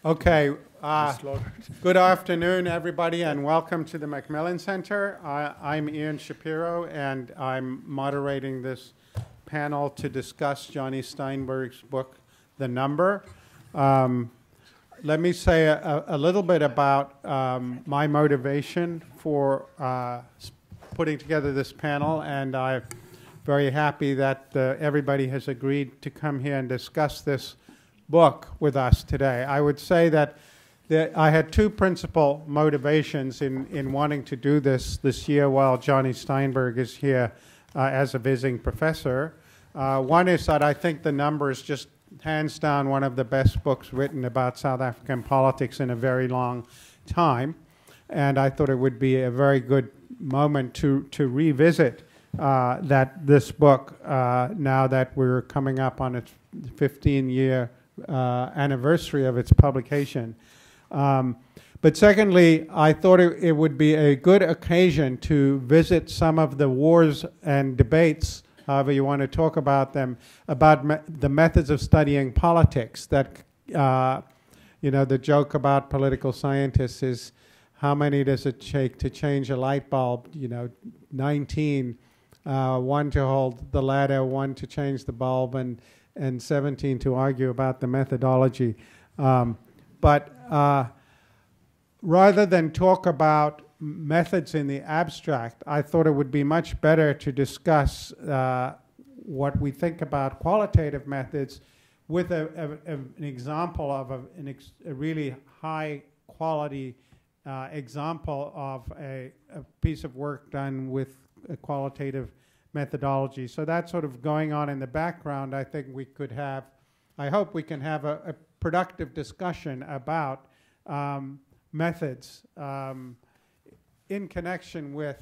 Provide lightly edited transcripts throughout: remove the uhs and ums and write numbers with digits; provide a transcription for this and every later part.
Okay, good afternoon, everybody, and welcome to the Macmillan Center. I'm Ian Shapiro, and I'm moderating this panel to discuss Jonny Steinberg's book, The Number. Let me say a little bit about my motivation for putting together this panel, and I'm very happy that everybody has agreed to come here and discuss this book with us today. I would say that I had two principal motivations in wanting to do this year while Jonny Steinberg is here as a visiting professor. One is that I think The Number is just hands down one of the best books written about South African politics in a very long time, and I thought it would be a very good moment to revisit this book now that we're coming up on its 15-year anniversary of its publication. But secondly, I thought it would be a good occasion to visit some of the wars and debates, however you want to talk about them, about the methods of studying politics. That, the joke about political scientists is, how many does it take to change a light bulb? 19, one to hold the ladder, one to change the bulb, and 17 to argue about the methodology. But rather than talk about methods in the abstract, I thought it would be much better to discuss what we think about qualitative methods with an example of a really high quality example of a piece of work done with a qualitative methodology. So that's sort of going on in the background. I think we could have, I hope we can have a productive discussion about methods in connection with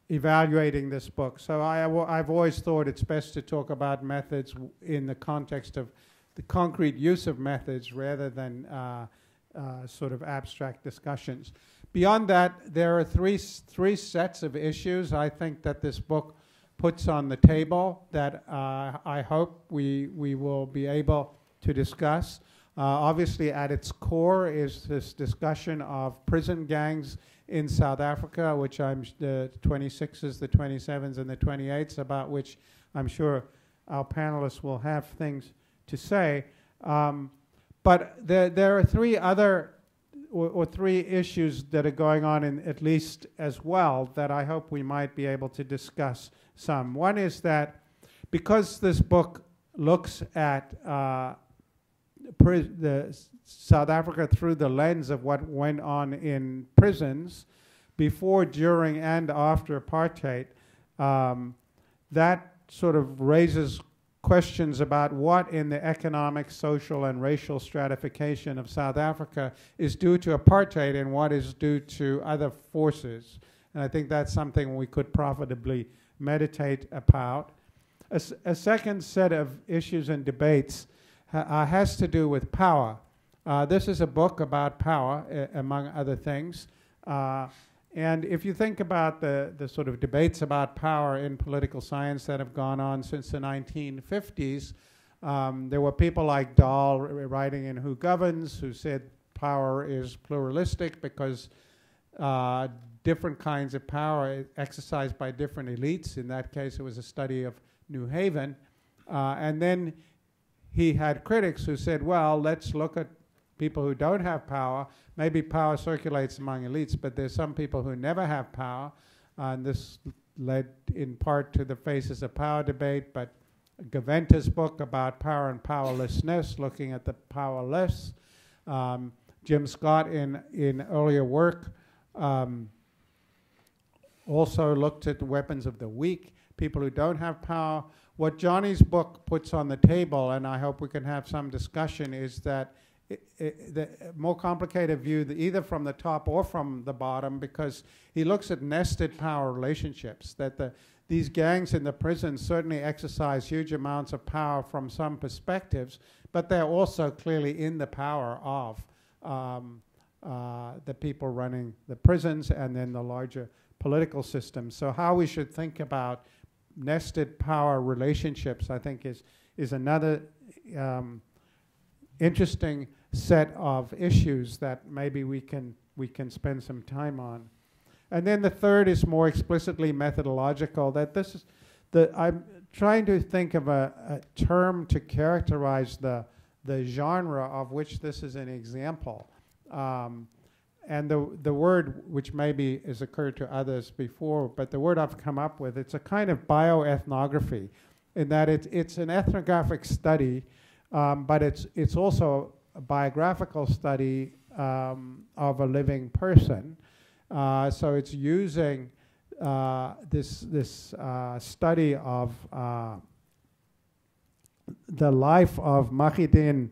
evaluating this book. So I've always thought it's best to talk about methods in the context of the concrete use of methods rather than sort of abstract discussions. Beyond that, there are three sets of issues I think that this book puts on the table that I hope we will be able to discuss. Obviously, at its core is this discussion of prison gangs in South Africa, which the 26s, the 27s, and the 28s, about which I'm sure our panelists will have things to say. But there are three other or three issues that are going on in at least as well that I hope we might be able to discuss some. One is that because this book looks at the South Africa through the lens of what went on in prisons before, during, and after apartheid, that sort of raises questions about what in the economic, social, and racial stratification of South Africa is due to apartheid and what is due to other forces. And I think that's something we could profitably meditate about. A second set of issues and debates has to do with power. This is a book about power, among other things. And if you think about the sort of debates about power in political science that have gone on since the 1950s, there were people like Dahl writing in Who Governs, who said power is pluralistic because different kinds of power exercised by different elites. In that case, it was a study of New Haven. And then he had critics who said, well, let's look at people who don't have power. Maybe power circulates among elites, but there's some people who never have power. And this led in part to the Faces of Power debate, but Gaventa's book about power and powerlessness, looking at the powerless. Jim Scott in earlier work also looked at the weapons of the weak, people who don't have power. What Jonny's book puts on the table, and I hope we can have some discussion, is that the more complicated view, either from the top or from the bottom, because he looks at nested power relationships, that these gangs in the prisons certainly exercise huge amounts of power from some perspectives, but they're also clearly in the power of the people running the prisons and then the larger political system. So how we should think about nested power relationships, I think, is another interesting set of issues that maybe we can spend some time on. And then the third is more explicitly methodological, that this is I'm trying to think of a term to characterize the genre of which this is an example. And the word, which maybe has occurred to others before, but the word I've come up with, it's a kind of bioethnography, in that it's an ethnographic study, but it's also a biographical study of a living person. So it's using this study of the life of Magadien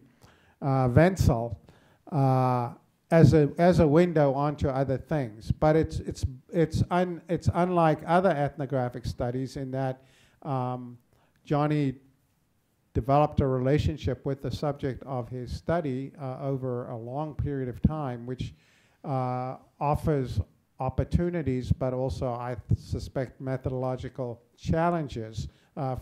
Wentzel as a window onto other things. But it's unlike other ethnographic studies in that Jonny developed a relationship with the subject of his study over a long period of time, which offers opportunities, but also, I suspect, methodological challenges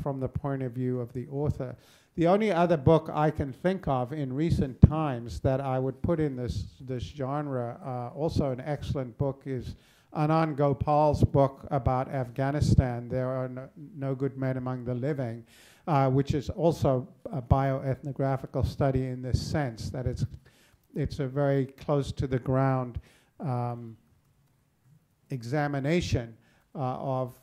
from the point of view of the author. The only other book I can think of in recent times that I would put in this genre, also an excellent book, is Anand Gopal's book about Afghanistan, There Are No Good Men Among the Living, which is also a bioethnographical study in this sense, that it's a very close to the ground examination of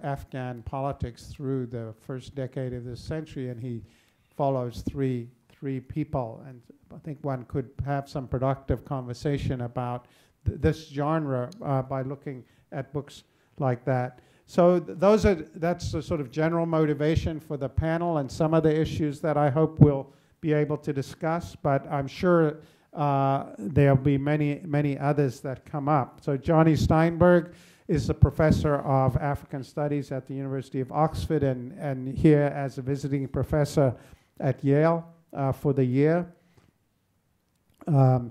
Afghan politics through the first decade of this century, and he follows three people, and I think one could have some productive conversation about this genre by looking at books like that. So that's the sort of general motivation for the panel and some of the issues that I hope we'll be able to discuss, but I'm sure there'll be many others that come up. So Jonny Steinberg is a professor of African Studies at the University of Oxford, and here as a visiting professor at Yale for the year,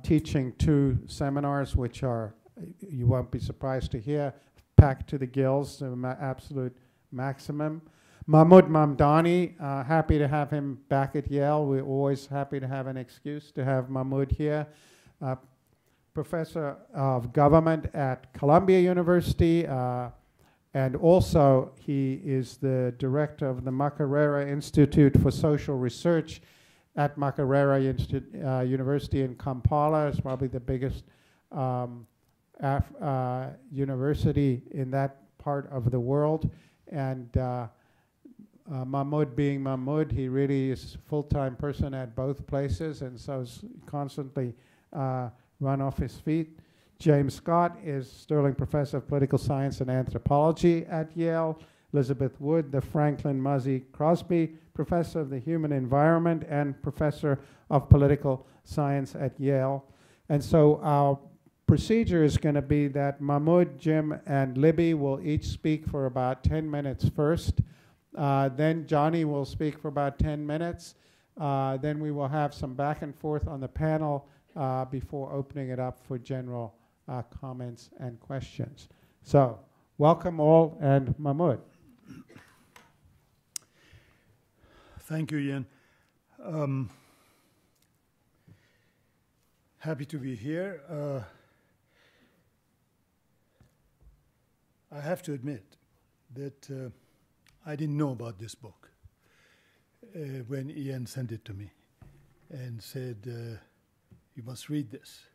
teaching 2 seminars, which are, you won't be surprised to hear, packed to the gills, the absolute maximum. Mahmood Mamdani, happy to have him back at Yale. We're always happy to have an excuse to have Mahmood here. Professor of Government at Columbia University, and also he is the director of the Makerere Institute for Social Research at Makerere University in Kampala. It's probably the biggest university in that part of the world. And Mahmood being Mahmood, he really is a full-time person at both places, and so is constantly run off his feet. James Scott is Sterling Professor of Political Science and Anthropology at Yale. Elisabeth Wood, the Franklin Muzzy Crosby Professor of the Human Environment and Professor of Political Science at Yale. And so our procedure is going to be that Mahmood, Jim, and Libby will each speak for about 10 minutes first. Then Jonny will speak for about 10 minutes. Then we will have some back and forth on the panel before opening it up for general comments and questions. So, welcome all, and Mahmood. Thank you, Ian. Happy to be here. I have to admit that I didn't know about this book when Ian sent it to me and said, you must read this.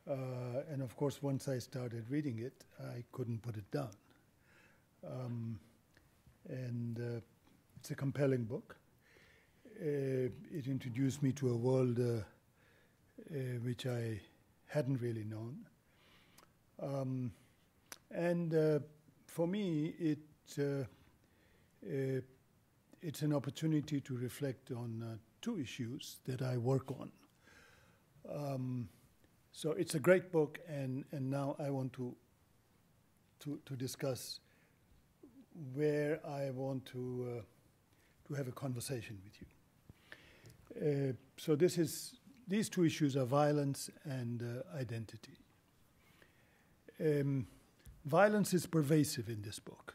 And of course, once I started reading it, I couldn't put it down. It's a compelling book. It introduced me to a world which I hadn't really known. For me, it's an opportunity to reflect on 2 issues that I work on. So it's a great book, and now I want to discuss where I want to have a conversation with you. So these 2 issues are violence and identity. Violence is pervasive in this book.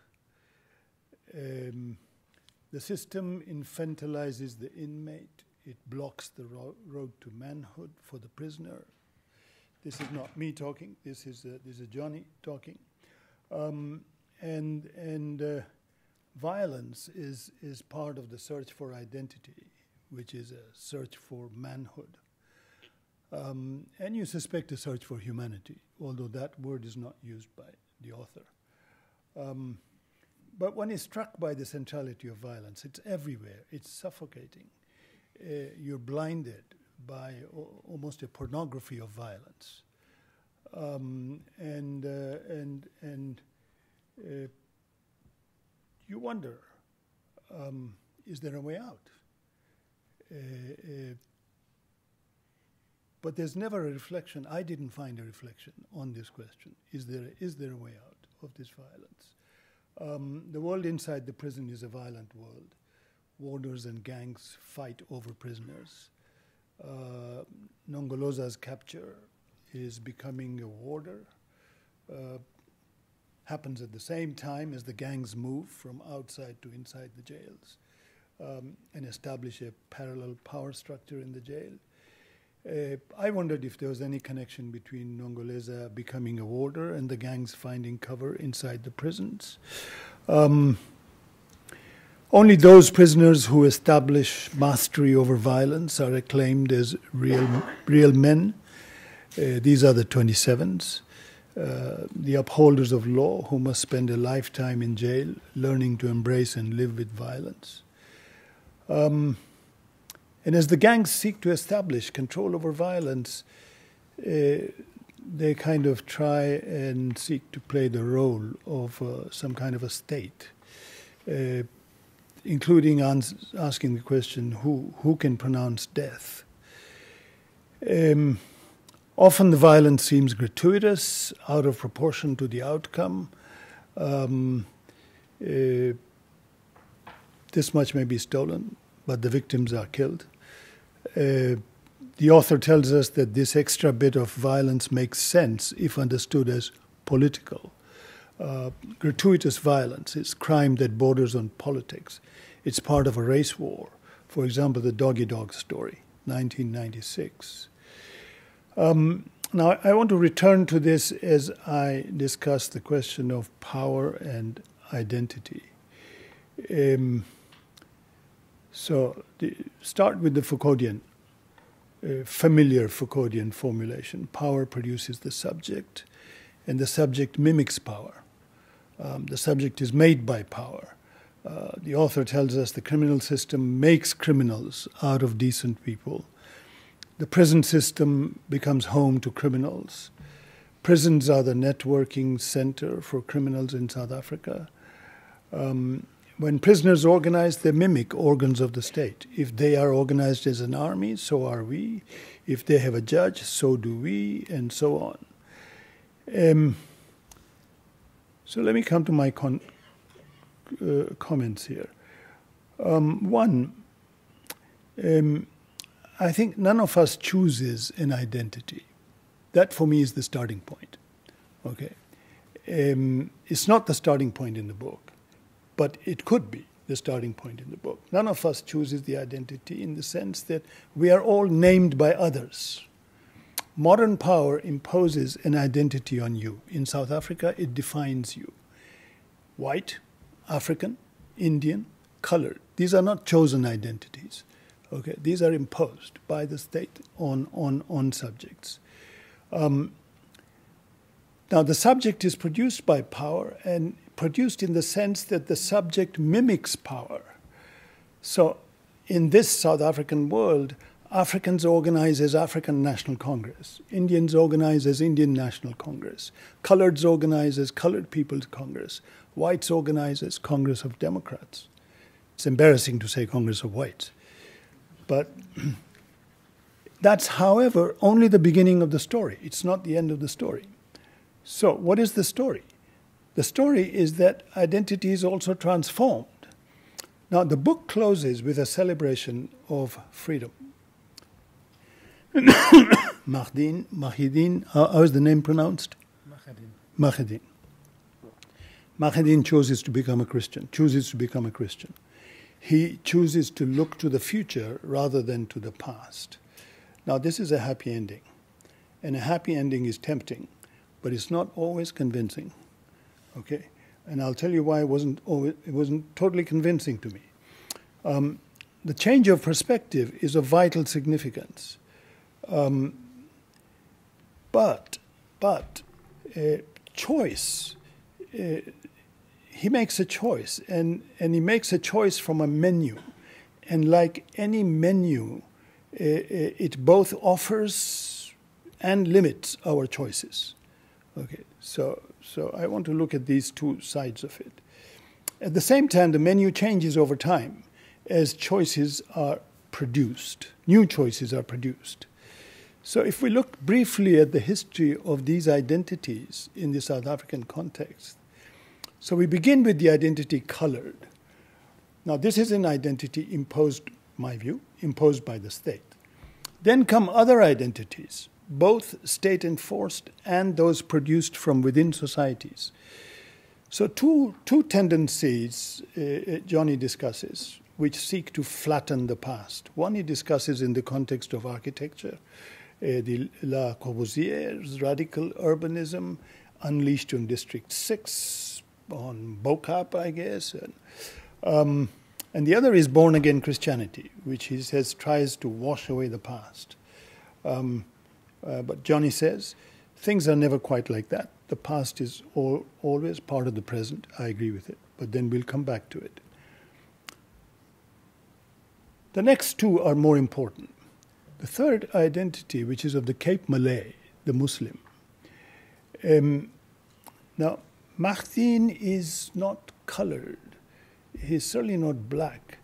The system infantilizes the inmate. It blocks the road to manhood for the prisoner. This is not me talking. This is Jonny talking. Violence is part of the search for identity, which is a search for manhood. And you suspect a search for humanity, although that word is not used by the author. But one is struck by the centrality of violence. It's everywhere. It's suffocating. You're blinded by almost a pornography of violence. You wonder, is there a way out? But there's never a reflection. I didn't find a reflection on this question. Is there a way out of this violence? The world inside the prison is a violent world. Warders and gangs fight over prisoners. Nongoloza's capture is becoming a warder. Happens at the same time as the gangs move from outside to inside the jails and establish a parallel power structure in the jail. I wondered if there was any connection between Nongoleza becoming a warder and the gangs finding cover inside the prisons. Only those prisoners who establish mastery over violence are acclaimed as real men. These are the 27s, the upholders of law who must spend a lifetime in jail learning to embrace and live with violence. And as the gangs seek to establish control over violence, they kind of try and seek to play the role of some kind of a state, including asking the question, who can pronounce death? Often the violence seems gratuitous, out of proportion to the outcome. This much may be stolen, but the victims are killed. The author tells us that this extra bit of violence makes sense if understood as political. Gratuitous violence is crime that borders on politics. It's part of a race war. For example, the doggy dog story, 1996. Now, I want to return to this as I discuss the question of power and identity. Start with the Foucauldian, familiar Foucauldian formulation. Power produces the subject, and the subject mimics power. The subject is made by power. The author tells us the criminal system makes criminals out of decent people. The prison system becomes home to criminals. Prisons are the networking center for criminals in South Africa. When prisoners organize, they mimic organs of the state. If they are organized as an army, so are we. If they have a judge, so do we, and so on. So let me come to my comments here. I think none of us chooses an identity. That, for me, is the starting point. Okay, it's not the starting point in the book, but it could be the starting point in the book. None of us chooses the identity in the sense that we are all named by others. Modern power imposes an identity on you. In South Africa, it defines you. White, African, Indian, colored. These are not chosen identities. Okay, these are imposed by the state on subjects. Now, the subject is produced by power and produced in the sense that the subject mimics power. So, in this South African world, Africans organize as African National Congress. Indians organize as Indian National Congress. Coloreds organize as Colored People's Congress. Whites organize as Congress of Democrats. It's embarrassing to say Congress of Whites. But that's, however, only the beginning of the story. It's not the end of the story. So what is the story? The story is that identity is also transformed. Now, the book closes with a celebration of freedom. Magadien, how is the name pronounced? Magadien chooses to become a Christian. he chooses to look to the future rather than to the past. Now, this is a happy ending. And a happy ending is tempting, but it's not always convincing. Okay? And I'll tell you why it wasn't totally convincing to me. The change of perspective is of vital significance. But choice, he makes a choice, and he makes a choice from a menu. And like any menu, it both offers and limits our choices. Okay, so I want to look at these two sides of it. At the same time, the menu changes over time as choices are produced, new choices are produced. So if we look briefly at the history of these identities in the South African context, so we begin with the identity colored. Now this is an identity imposed, my view, imposed by the state. Then come other identities, both state-enforced and those produced from within societies. So two tendencies Jonny discusses, which seek to flatten the past. One he discusses in the context of architecture, the Le Corbusier's radical urbanism unleashed on District 6, on Bokap, I guess. And the other is born-again Christianity, which he says tries to wash away the past. But Jonny says, things are never quite like that. The past is always part of the present. I agree with it, but then we'll come back to it. The next two are more important. The third identity, which is of the Cape Malay, the Muslim. Now, Magadien is not colored. He's certainly not black.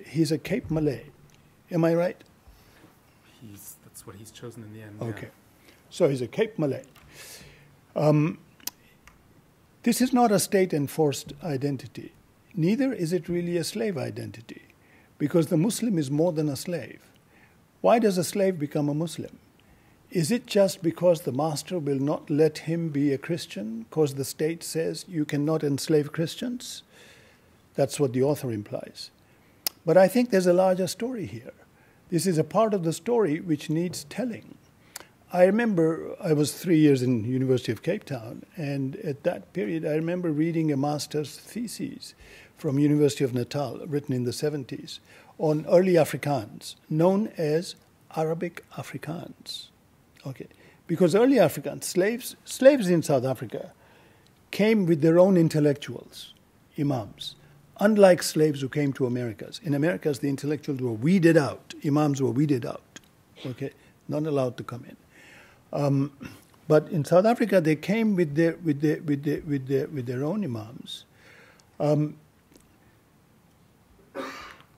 He's a Cape Malay. Am I right? That's what he's chosen in the end. Okay. Yeah. So he's a Cape Malay. This is not a state-enforced identity. Neither is it really a slave identity, because the Muslim is more than a slave. Why does a slave become a Muslim? Is it just because the master will not let him be a Christian, because the state says you cannot enslave Christians? That's what the author implies. But I think there's a larger story here. This is a part of the story which needs telling. I remember I was 3 years in the University of Cape Town, and at that period I remember reading a master's thesis from University of Natal, written in the 70s, on early Afrikaans, known as Arabic Afrikaans. Okay, because early Afrikaans, slaves in South Africa, came with their own intellectuals, imams, unlike slaves who came to Americas. In Americas, the intellectuals were weeded out, imams were weeded out, okay, not allowed to come in. But in South Africa, they came with their own imams. John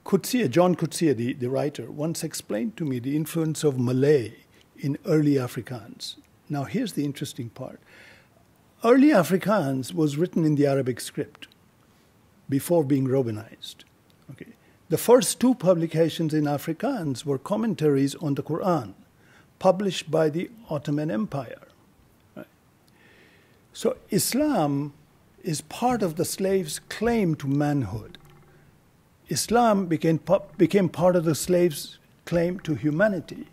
Coetzee, the writer, once explained to me the influence of Malay in early Afrikaans. Now, here's the interesting part. Early Afrikaans was written in the Arabic script before being Romanized. Okay. The first two publications in Afrikaans were commentaries on the Quran, published by the Ottoman Empire. Right? So Islam is part of the slave's claim to manhood. Islam became part of the slave's claim to humanity.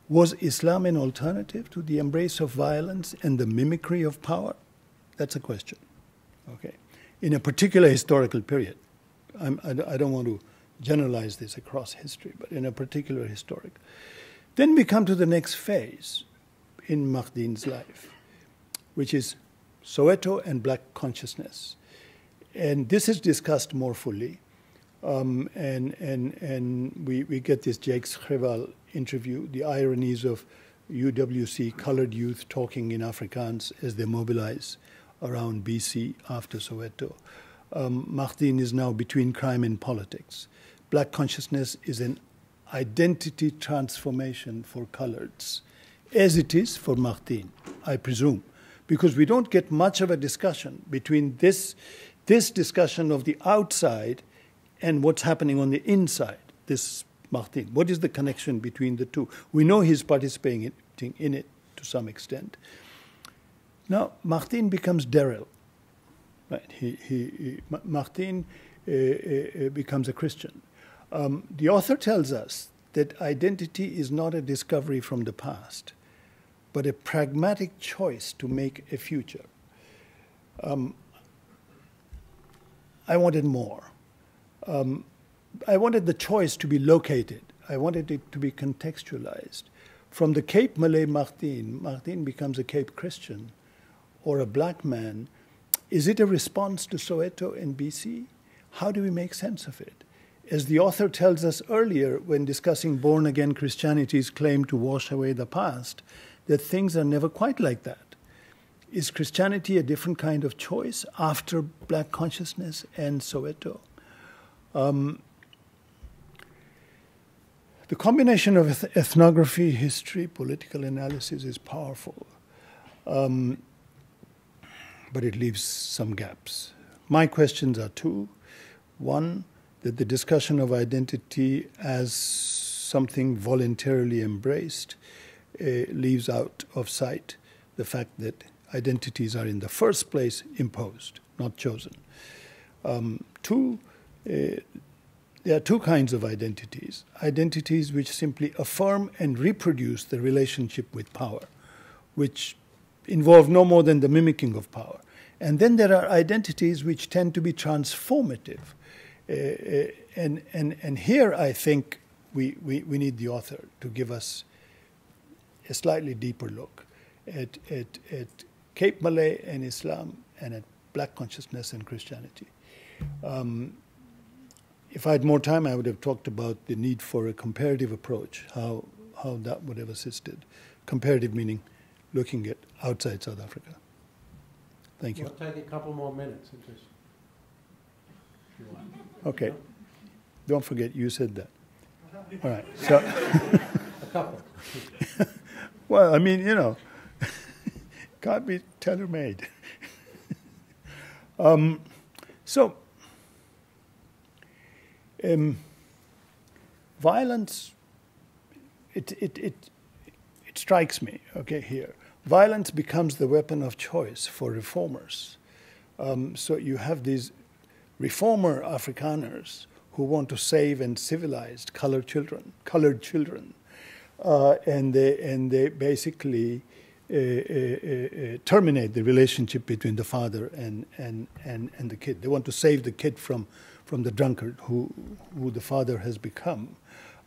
Was Islam an alternative to the embrace of violence and the mimicry of power? That's a question. Okay, in a particular historical period. I don't want to generalize this across history, but in a particular historic. Then we come to the next phase in Magadien's life, which is Soweto and black consciousness. And this is discussed more fully. And we get this Jake Schreval interview, the ironies of UWC colored youth talking in Afrikaans as they mobilize around BC after Soweto. Magadien is now between crime and politics. Black consciousness is an identity transformation for coloreds, as it is for Magadien, I presume, because we don't get much of a discussion between this discussion of the outside and what's happening on the inside, this Magadien. What is the connection between the two? We know he's participating in it to some extent. Now, Magadien becomes Daryl. Right? Magadien becomes a Christian. The author tells us that identity is not a discovery from the past, but a pragmatic choice to make a future. I wanted more. I wanted the choice to be located. I wanted it to be contextualized. From the Cape Malay Magadien becomes a Cape Christian or a black man. Is it a response to Soweto and BC? How do we make sense of it? As the author tells us earlier when discussing born-again Christianity's claim to wash away the past, that things are never quite like that. Is Christianity a different kind of choice after black consciousness and Soweto? The combination of ethnography, history, political analysis is powerful, but it leaves some gaps. My questions are two. One, that the discussion of identity as something voluntarily embraced leaves out of sight the fact that identities are in the first place imposed, not chosen. Two, there are two kinds of identities. Identities which simply affirm and reproduce the relationship with power, which involve no more than the mimicking of power. And then there are identities which tend to be transformative. And here I think we need the author to give us a slightly deeper look at Cape Malay and Islam and at black consciousness and Christianity. If I had more time, I would have talked about the need for a comparative approach, how that would have assisted. Comparative meaning looking at outside South Africa. Thank you. We'll take a couple more minutes. If you want. Okay. Don't forget you said that. All right. So, a couple. Well, I mean, you know, can't be tailor-made. Violence, it strikes me, okay, here. Violence becomes the weapon of choice for reformers. So you have these reformer Afrikaners who want to save and civilize colored children, and they basically terminate the relationship between the father and the kid. They want to save the kid from the drunkard who the father has become.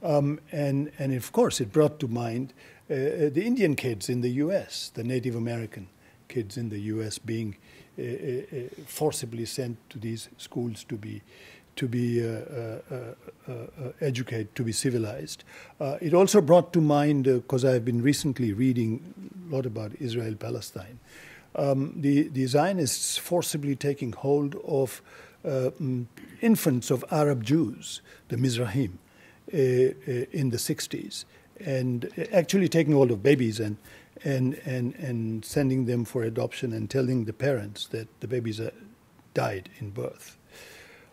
And of course, it brought to mind the Indian kids in the U.S., the Native American kids in the U.S. being forcibly sent to these schools to be educated, to be civilized. It also brought to mind, because I've been recently reading a lot about Israel-Palestine, the Zionists forcibly taking hold of infants of Arab Jews, the Mizrahim, in the 60s, and actually taking hold of babies and sending them for adoption and telling the parents that the babies died in birth.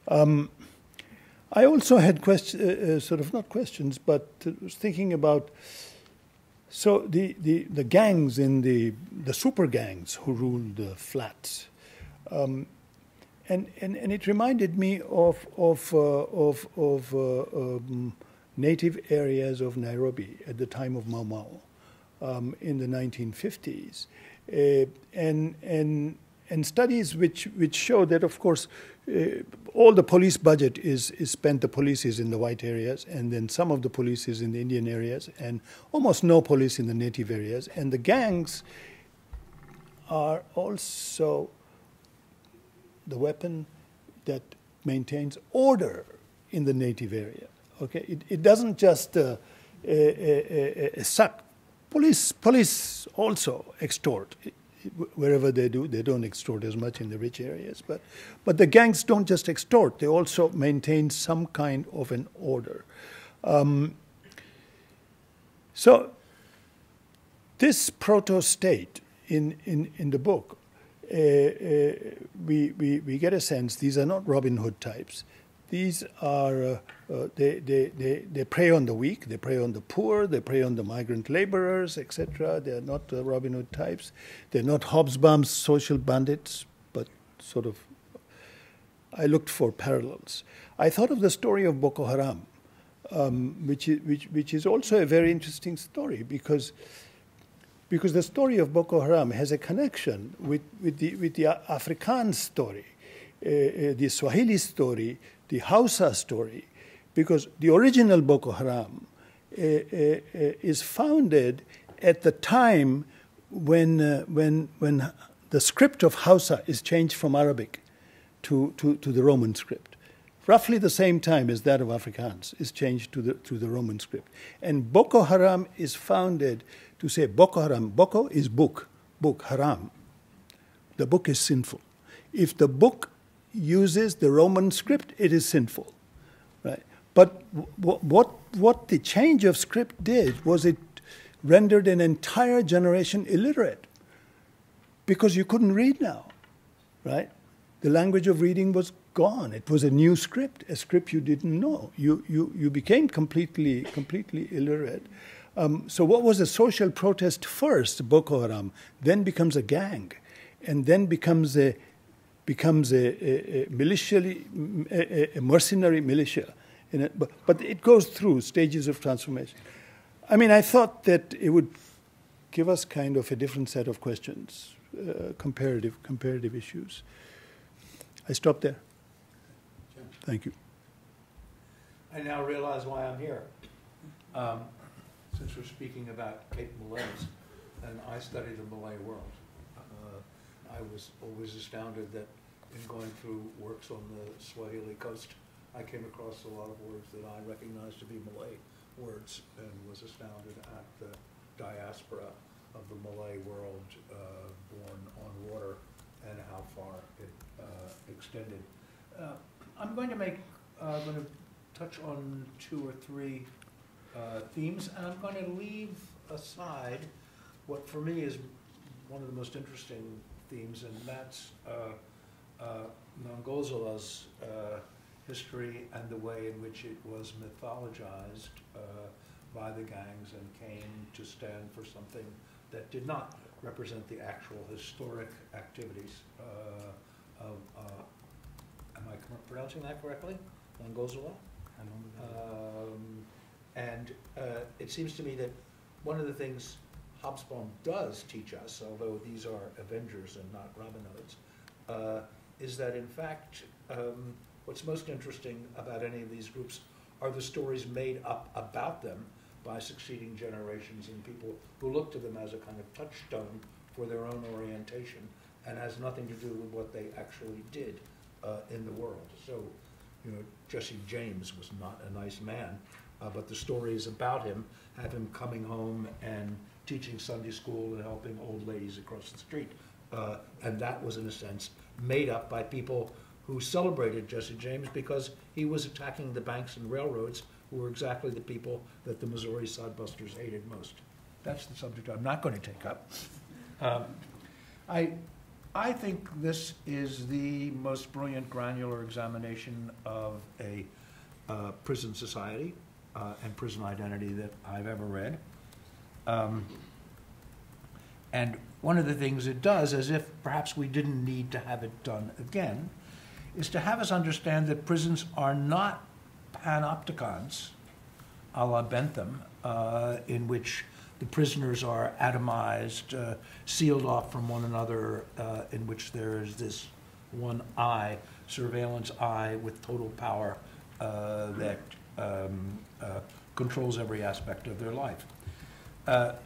I also had sort of not questions, but was thinking about the gangs in the super gangs who ruled the flats, and it reminded me of native areas of Nairobi at the time of Mau Mau in the 1950s, and studies which show that, of course, all the police budget is spent, the police is in the white areas, and then some of the police is in the Indian areas, and almost no police in the native areas. And the gangs are also the weapon that maintains order in the native area. Okay, it doesn't just suck. Police also extort. Wherever they do, they don't extort as much in the rich areas. But the gangs don't just extort, they also maintain some kind of an order. So this proto-state in the book, we get a sense these are not Robin Hood types. These are, they prey on the weak, they prey on the poor, they prey on the migrant laborers, etc. They are not Robin Hood types. They're not Hobsbawm's social bandits, but sort of I looked for parallels. I thought of the story of Boko Haram, which is also a very interesting story because the story of Boko Haram has a connection with the Afrikaans story, the Swahili story, the Hausa story, because the original Boko Haram is founded at the time when the script of Hausa is changed from Arabic to the Roman script. Roughly the same time as that of Afrikaans is changed to the Roman script. And Boko Haram is founded to say Boko Haram. Boko is book, haram. The book is sinful. If the book uses the Roman script, it is sinful, right? But what the change of script did was it rendered an entire generation illiterate because you couldn't read now, right? The language of reading was gone. It was a new script, a script you didn't know. You became completely illiterate. So what was a social protest first, Boko Haram, then becomes a gang, and then becomes a mercenary militia. But it goes through stages of transformation. I mean, I thought that it would give us kind of a different set of questions, comparative issues. I stop there. Thank you. I now realize why I'm here. Since we're speaking about Cape Malays, and I study the Malay world, I was always astounded that in going through works on the Swahili coast, I came across a lot of words that I recognized to be Malay words, and was astounded at the diaspora of the Malay world born on water and how far it extended. I'm going to touch on 2 or 3 themes, and I'm going to leave aside what for me is one of the most interesting themes, and that's Nongozola's history and the way in which it was mythologized by the gangs and came to stand for something that did not represent the actual historic activities of, am I pronouncing that correctly? Nongozola? And it seems to me that one of the things Hobsbawm does teach us, although these are Avengers and not Robin Hoods, is that in fact what's most interesting about any of these groups are the stories made up about them by succeeding generations and people who look to them as a kind of touchstone for their own orientation and has nothing to do with what they actually did in the world. So, you know, Jesse James was not a nice man, but the stories about him have him coming home and teaching Sunday school and helping old ladies across the street. And that was, in a sense, made up by people who celebrated Jesse James because he was attacking the banks and railroads, who were exactly the people that the Missouri Sodbusters hated most. That's the subject I'm not going to take up. I think this is the most brilliant granular examination of a prison society and prison identity that I've ever read. And one of the things it does, as if perhaps we didn't need to have it done again, is to have us understand that prisons are not panopticons a la Bentham, in which the prisoners are atomized, sealed off from one another, in which there is this one eye, surveillance eye with total power that controls every aspect of their life.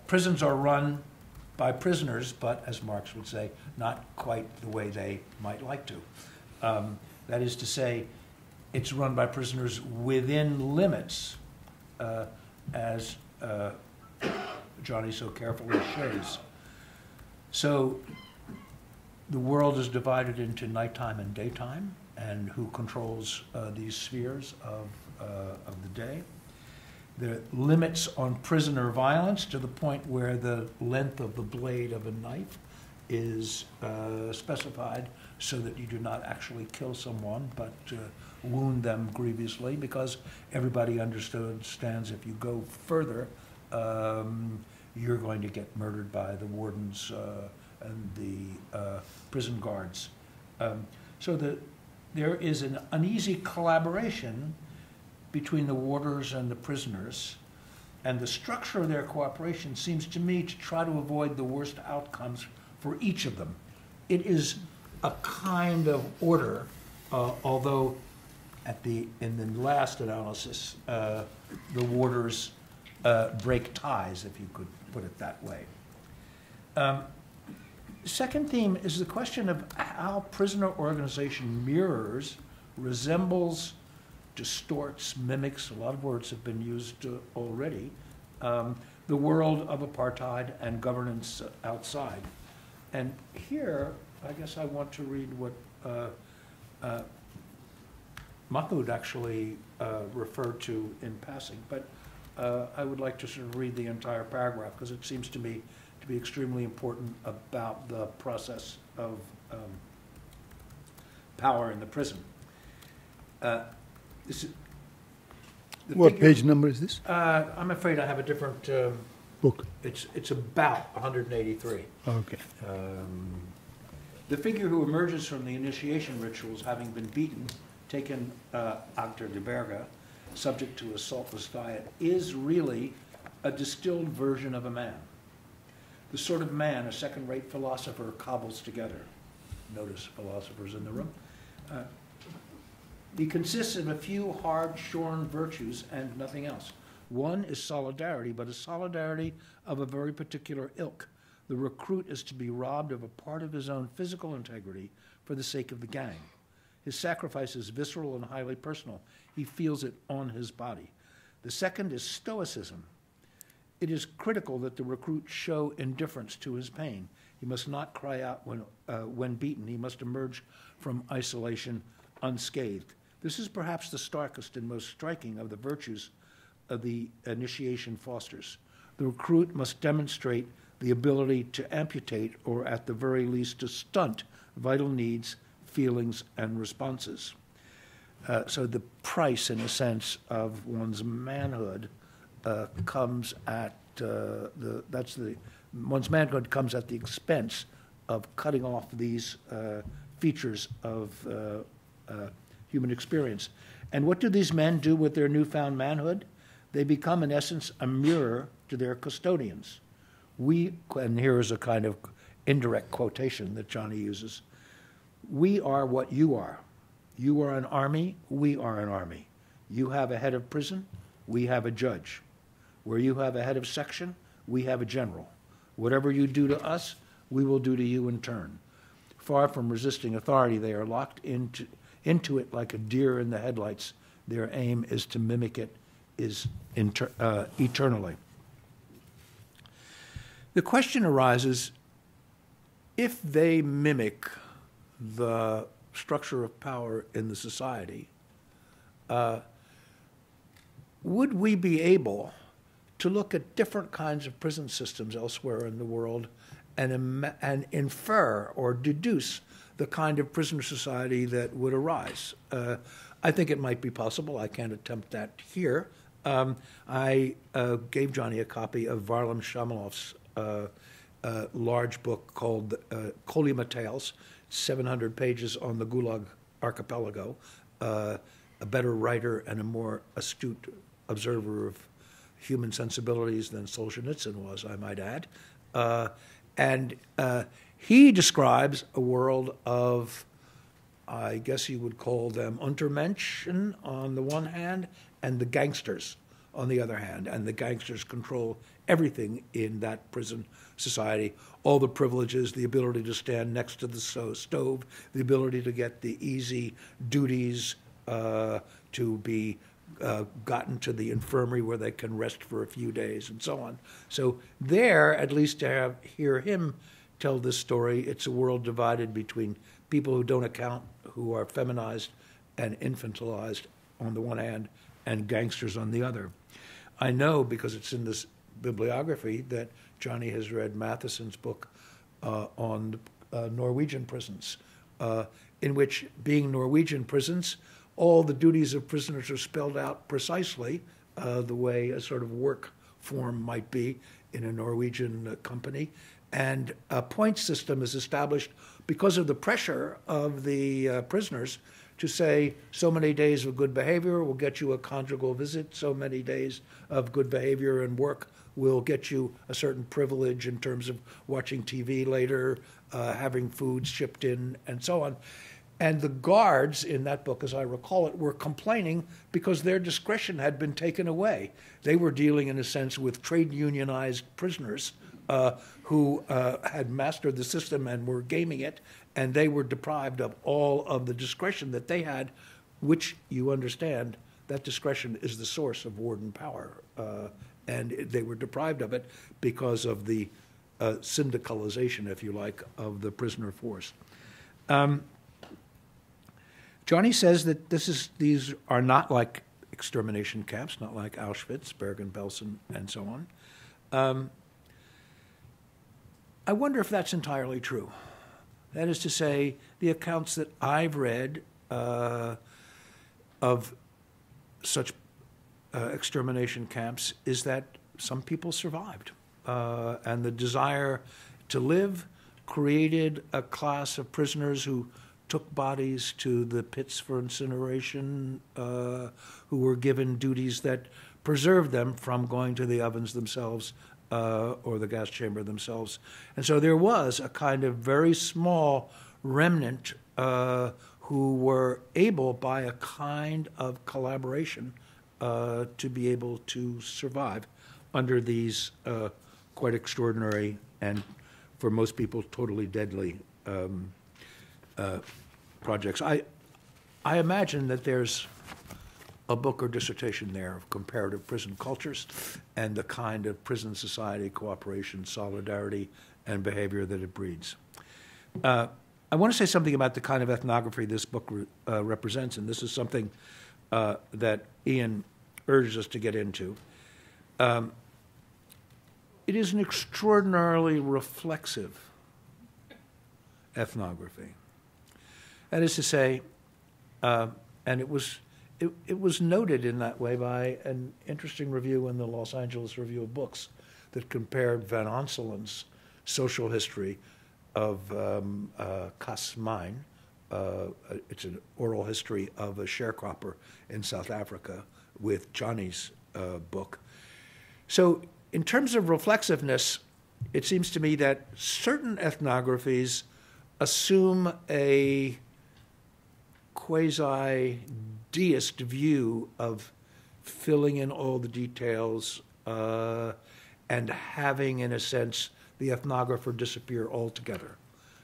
Prisons are run by prisoners, but as Marx would say, not quite the way they might like to. That is to say, it's run by prisoners within limits, as Jonny so carefully shows. So the world is divided into nighttime and daytime, and who controls these spheres of the day. The limits on prisoner violence to the point where the length of the blade of a knife is specified so that you do not actually kill someone, but wound them grievously, because everybody understands if you go further, you're going to get murdered by the wardens and the prison guards. So the there is an uneasy collaboration between the warders and the prisoners, and the structure of their cooperation seems to me to try to avoid the worst outcomes for each of them. It is a kind of order, although in the last analysis, the warders break ties, if you could put it that way. Second theme is the question of how prisoner organization mirrors, resembles, distorts, mimics, a lot of words have been used already, the world of apartheid and governance outside. And here, I guess I want to read what Mahmood actually referred to in passing, but I would like to sort of read the entire paragraph because it seems to me to be extremely important about the process of power in the prison. What page number is this? I'm afraid I have a different Book. It's about 183. Okay. The figure who emerges from the initiation rituals, having been beaten, taken actor de berga, subject to a saltless diet, is really a distilled version of a man. The sort of man a second-rate philosopher cobbles together. Notice philosophers in the room. He consists of a few hard-shorn virtues and nothing else. One is solidarity, but a solidarity of a very particular ilk. The recruit is to be robbed of a part of his own physical integrity for the sake of the gang. His sacrifice is visceral and highly personal. He feels it on his body. The second is stoicism. It is critical that the recruit show indifference to his pain. He must not cry out when beaten. He must emerge from isolation unscathed. This is perhaps the starkest and most striking of the virtues of the initiation fosters. The recruit must demonstrate the ability to amputate, or at the very least to stunt, vital needs, feelings, and responses. So the price, in a sense, of one's manhood comes at one's manhood comes at the expense of cutting off these features of human experience. And what do these men do with their newfound manhood? They become, in essence, a mirror to their custodians. And here is a kind of indirect quotation that Jonny uses, we are what you are. You are an army, we are an army. You have a head of prison, we have a judge. Where you have a head of section, we have a general. Whatever you do to us, we will do to you in turn. Far from resisting authority, they are locked into it like a deer in the headlights. Their aim is to mimic it eternally. The question arises, if they mimic the structure of power in the society, would we be able to look at different kinds of prison systems elsewhere in the world and infer or deduce the kind of prisoner society that would arise? I think it might be possible. I can't attempt that here. I gave Jonny a copy of Varlam Shamalov's large book called Kolyma Tales, 700 pages on the Gulag Archipelago, a better writer and a more astute observer of human sensibilities than Solzhenitsyn was, I might add. And he describes a world of, I guess you would call them Untermenschen on the one hand, and the gangsters on the other hand. And the gangsters control everything in that prison society, all the privileges, the ability to stand next to the stove, the ability to get the easy duties, to be gotten to the infirmary where they can rest for a few days and so on. So there, at least to hear him tell this story, it's a world divided between people who don't account, who are feminized and infantilized on the one hand, and gangsters on the other. I know, because it's in this bibliography, that Jonny has read Matheson's book on Norwegian prisons, in which, being Norwegian prisons, all the duties of prisoners are spelled out precisely the way a sort of work form might be in a Norwegian company. And a point system is established because of the pressure of the prisoners to say so many days of good behavior will get you a conjugal visit, so many days of good behavior and work will get you a certain privilege in terms of watching TV later, having food shipped in, and so on. And the guards in that book, as I recall it, were complaining because their discretion had been taken away. They were dealing, in a sense, with trade unionized prisoners who had mastered the system and were gaming it, and they were deprived of all of the discretion that they had, which, you understand, that discretion is the source of warden power. And they were deprived of it because of the syndicalization, if you like, of the prisoner force. Jonny says that these are not like extermination camps, not like Auschwitz, Bergen-Belsen, and so on. I wonder if that's entirely true. That is to say, the accounts that I've read of such extermination camps is that some people survived. And the desire to live created a class of prisoners who took bodies to the pits for incineration, who were given duties that preserved them from going to the ovens themselves or the gas chamber themselves. And so there was a kind of very small remnant who were able, by a kind of collaboration, to be able to survive under these quite extraordinary and, for most people, totally deadly projects. I imagine that there's a book or dissertation there of comparative prison cultures and the kind of prison society cooperation, solidarity, and behavior that it breeds. I want to say something about the kind of ethnography this book represents, and this is something that Ian urges us to get into. It is an extraordinarily reflexive ethnography. That is to say, and it was noted in that way by an interesting review in the Los Angeles Review of Books that compared Van Onselen's social history of Cas Mine. It's an oral history of a sharecropper in South Africa with Jonny's book. So in terms of reflexiveness, it seems to me that certain ethnographies assume a quasi-deist view of filling in all the details and having, in a sense, the ethnographer disappear altogether,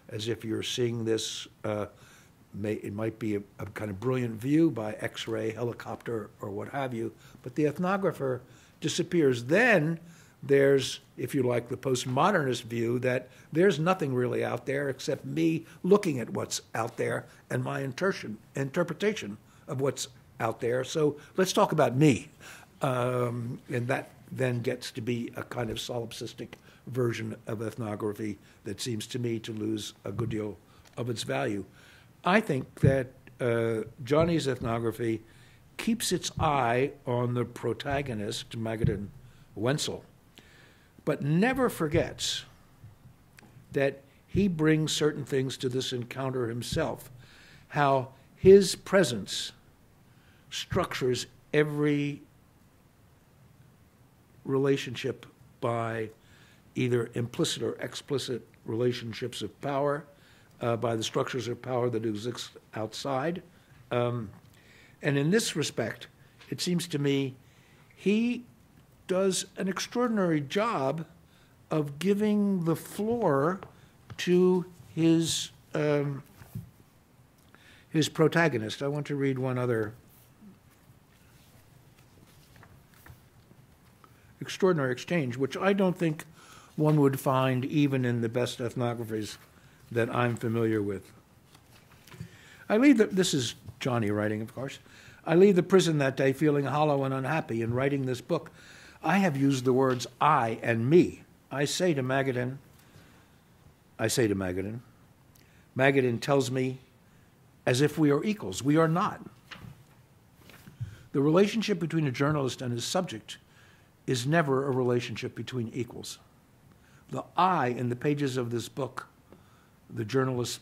as if you're seeing this, it might be a kind of brilliant view by X-ray, helicopter, or what have you, but the ethnographer disappears. Then there's, if you like, the postmodernist view that there's nothing really out there except me looking at what's out there and my interpretation of what's out there. So let's talk about me. And that then gets to be a kind of solipsistic version of ethnography that seems to me to lose a good deal of its value. I think that Jonny's ethnography keeps its eye on the protagonist, Magadien Wentzel, but never forgets that he brings certain things to this encounter himself, how his presence structures every relationship by either implicit or explicit relationships of power, by the structures of power that exist outside. And in this respect, it seems to me he does an extraordinary job of giving the floor to his protagonist. I want to read one other extraordinary exchange, which I don't think one would find even in the best ethnographies that I'm familiar with. This is Jonny writing, of course. I leave the prison that day feeling hollow and unhappy. In writing this book, I have used the words I and me. I say to Magadien, Magadien tells me as if we are equals. We are not. The relationship between a journalist and his subject is never a relationship between equals. The I in the pages of this book, the journalist,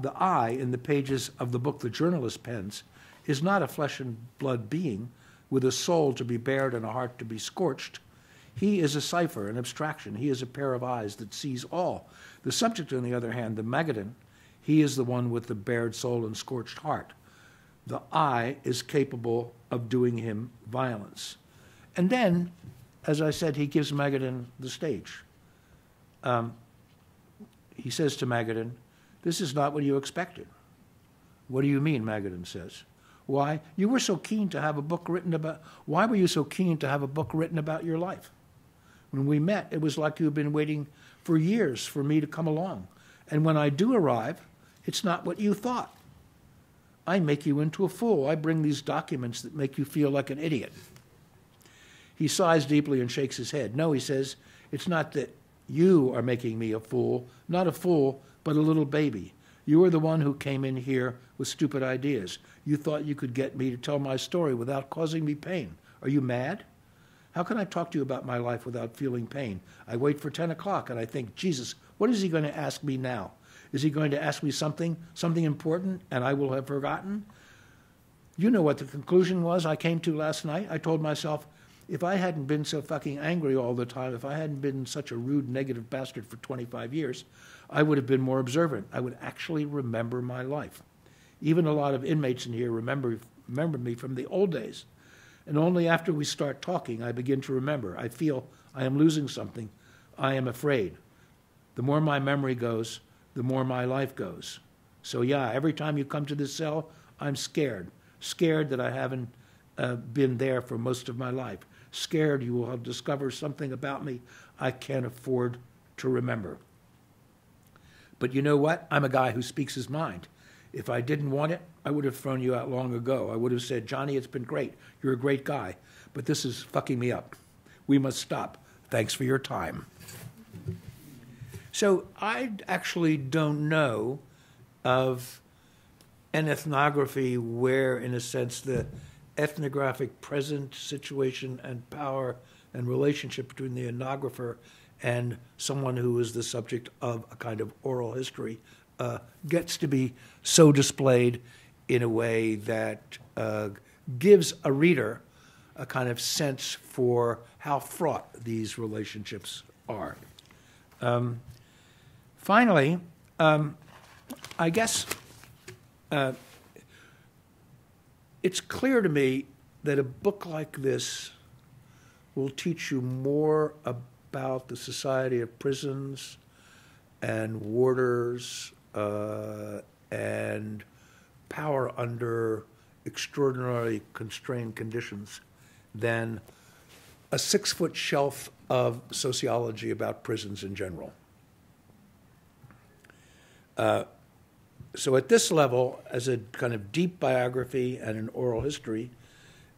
the I in the pages of the book the journalist pens is not a flesh and blood being with a soul to be bared and a heart to be scorched. He is a cipher, an abstraction. He is a pair of eyes that sees all. The subject, on the other hand, the Magadien, he is the one with the bared soul and scorched heart. The I is capable of doing him violence. And then, as I said, he gives Magadien the stage. He says to Magadien, "This is not what you expected." "What do you mean?" Magadien says. "Why, you were so keen to have a book written about, why were you so keen to have a book written about your life? When we met, it was like you had been waiting for years for me to come along. And when I do arrive, it's not what you thought. I make you into a fool. I bring these documents that make you feel like an idiot." He sighs deeply and shakes his head. "No," he says, "it's not that you are making me a fool, not a fool, but a little baby. You are the one who came in here with stupid ideas. You thought you could get me to tell my story without causing me pain. Are you mad? How can I talk to you about my life without feeling pain? I wait for 10 o'clock and I think, Jesus, what is he going to ask me now? Is he going to ask me something important, and I will have forgotten? You know what the conclusion was I came to last night? I told myself, if I hadn't been so fucking angry all the time, if I hadn't been such a rude, negative bastard for 25 years, I would have been more observant. I would actually remember my life. Even a lot of inmates in here remember me from the old days. And only after we start talking, I begin to remember. I feel I am losing something. I am afraid. The more my memory goes, the more my life goes. So yeah, every time you come to this cell, I'm scared. Scared that I haven't been there for most of my life. Scared you will have discovered something about me I can't afford to remember. But you know what? I'm a guy who speaks his mind. If I didn't want it, I would have thrown you out long ago. I would have said, Johnny, it's been great. You're a great guy. But this is fucking me up. We must stop. Thanks for your time. So I actually don't know of an ethnography where, in a sense, the ethnographic present situation and power and relationship between the ethnographer and someone who is the subject of a kind of oral history gets to be so displayed in a way that gives a reader a kind of sense for how fraught these relationships are. Finally, I guess it's clear to me that a book like this will teach you more about the society of prisons and warders and power under extraordinarily constrained conditions than a 6-foot shelf of sociology about prisons in general. So at this level, as a kind of deep biography and an oral history,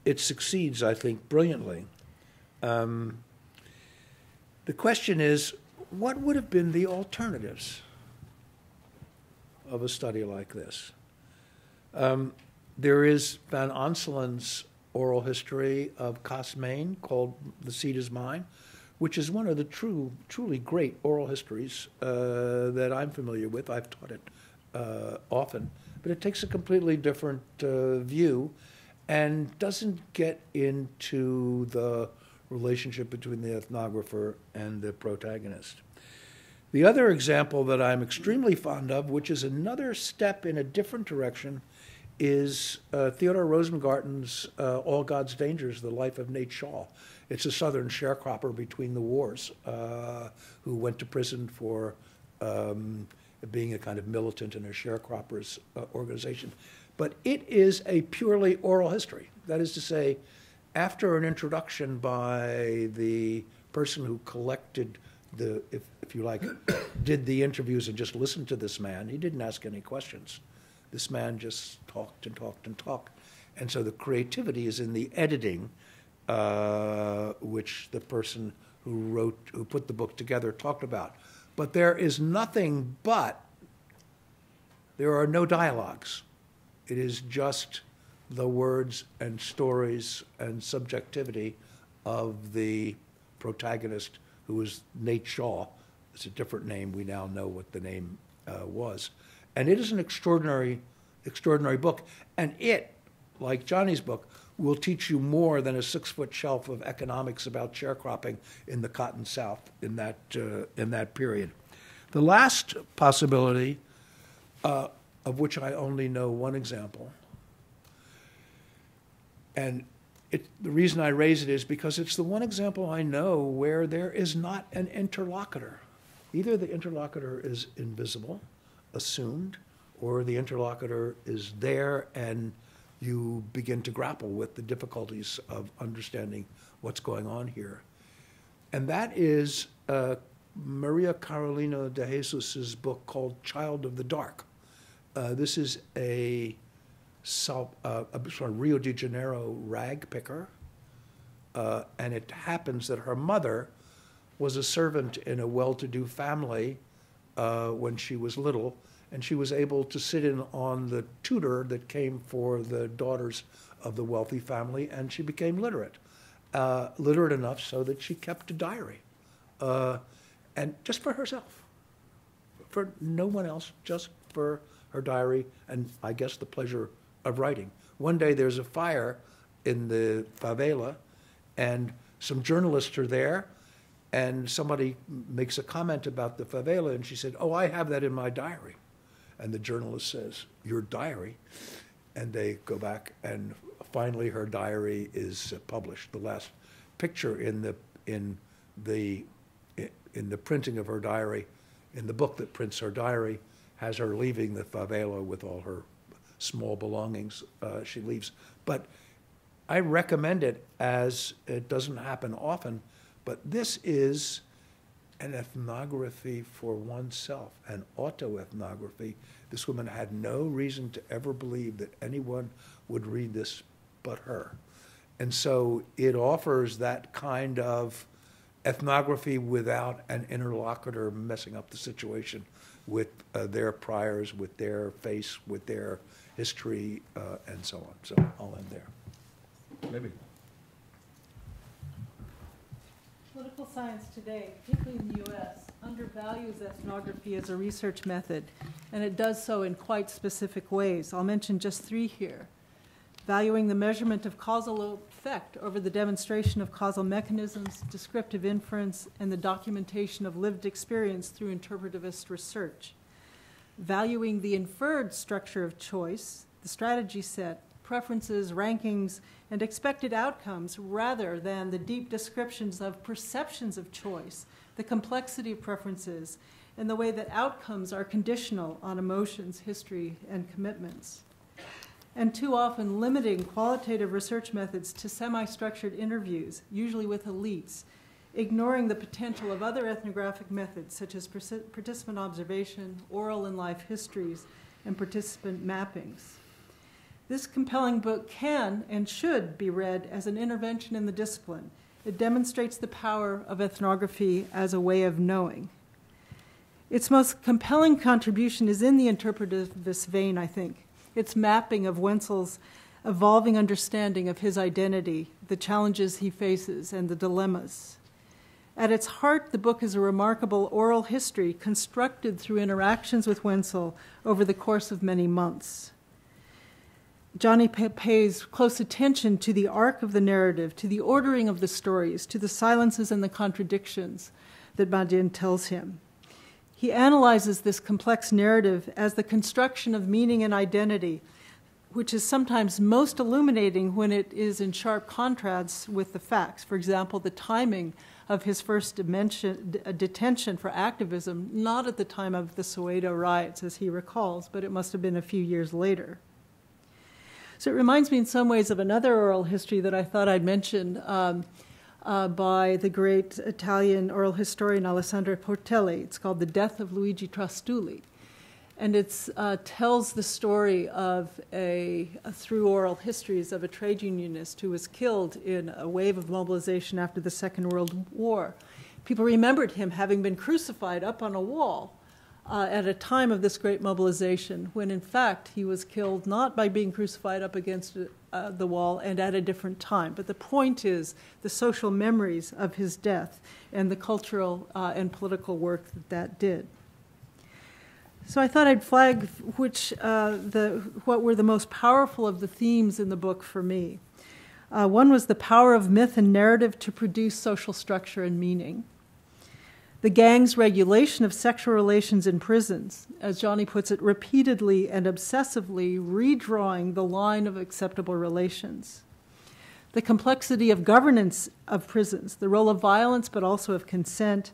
it succeeds, I think, brilliantly. The question is, what would have been the alternatives of a study like this? There is Van Onselen's oral history of Casmain called The Seed is Mine, which is one of the truly great oral histories that I'm familiar with. I've taught it often, but it takes a completely different view and doesn't get into the relationship between the ethnographer and the protagonist. The other example that I'm extremely fond of, which is another step in a different direction, is Theodore Rosengarten's All God's Dangers, The Life of Nate Shaw. It's a Southern sharecropper between the wars who went to prison for being a kind of militant in a sharecroppers organization. But it is a purely oral history. That is to say, after an introduction by the person who collected the, if you like, did the interviews and just listened to this man, he didn't ask any questions. This man just talked and talked and talked. And so the creativity is in the editing, which the person who put the book together talked about. But there is nothing but, there are no dialogues. It is just the words and stories and subjectivity of the protagonist, who is Nate Shaw. It's a different name. We now know what the name was. And it is an extraordinary book. And it, like Jonny's book, will teach you more than a 6-foot shelf of economics about sharecropping in the Cotton South in that period. The last possibility, of which I only know one example, and the reason I raise it is because it's the one example I know where there is not an interlocutor. Either the interlocutor is invisible, assumed, or the interlocutor is there and you begin to grapple with the difficulties of understanding what's going on here. And that is Maria Carolina de Jesus's book called Child of the Dark. This is a sort of Rio de Janeiro rag picker, and it happens that her mother was a servant in a well-to-do family when she was little, and she was able to sit in on the tutor that came for the daughters of the wealthy family, and she became literate. Literate enough so that she kept a diary, and just for herself, for no one else, just for her diary, and I guess the pleasure of writing. One day there's a fire in the favela, and some journalists are there, and somebody makes a comment about the favela, and she said, "Oh, I have that in my diary." And the journalist says, "Your diary?" And they go back, and finally her diary is published. The last picture in the printing of her diary, in the book that prints her diary, has her leaving the favela with all her small belongings she leaves. But I recommend it, as it doesn't happen often, but this is an ethnography for oneself, an autoethnography. This woman had no reason to ever believe that anyone would read this but her. And so it offers that kind of ethnography without an interlocutor messing up the situation with their priors, with their face, with their history, and so on. So I'll end there. Maybe. Political science today, particularly in the U.S., undervalues ethnography as a research method, and it does so in quite specific ways. I'll mention just 3 here. Valuing the measurement of causal effect over the demonstration of causal mechanisms, descriptive inference, and the documentation of lived experience through interpretivist research. Valuing the inferred structure of choice, the strategy set, preferences, rankings, and expected outcomes, rather than the deep descriptions of perceptions of choice, the complexity of preferences, and the way that outcomes are conditional on emotions, history, and commitments. And too often limiting qualitative research methods to semi-structured interviews, usually with elites, ignoring the potential of other ethnographic methods such as participant observation, oral and life histories, and participant mappings. This compelling book can and should be read as an intervention in the discipline. It demonstrates the power of ethnography as a way of knowing. Its most compelling contribution is in the interpretivist vein, I think. Its mapping of Wentzel's evolving understanding of his identity, the challenges he faces, and the dilemmas. At its heart, the book is a remarkable oral history constructed through interactions with Wentzel over the course of many months. Jonny pays close attention to the arc of the narrative, to the ordering of the stories, to the silences and the contradictions that Magadien tells him. He analyzes this complex narrative as the construction of meaning and identity, which is sometimes most illuminating when it is in sharp contrast with the facts. For example, the timing of his first detention for activism, not at the time of the Soweto riots, as he recalls, but it must have been a few years later. So it reminds me in some ways of another oral history that I thought I'd mention by the great Italian oral historian Alessandro Portelli. It's called The Death of Luigi Trastulli. And it tells the story of through oral histories of a trade unionist who was killed in a wave of mobilization after the Second World War. People remembered him having been crucified up on a wall at a time of this great mobilization, when in fact he was killed not by being crucified up against the wall and at a different time. But the point is the social memories of his death and the cultural and political work that did. So I thought I'd flag what were the most powerful of the themes in the book for me. One was the power of myth and narrative to produce social structure and meaning. The gang's regulation of sexual relations in prisons, as Jonny puts it, repeatedly and obsessively redrawing the line of acceptable relations. The complexity of governance of prisons, the role of violence but also of consent,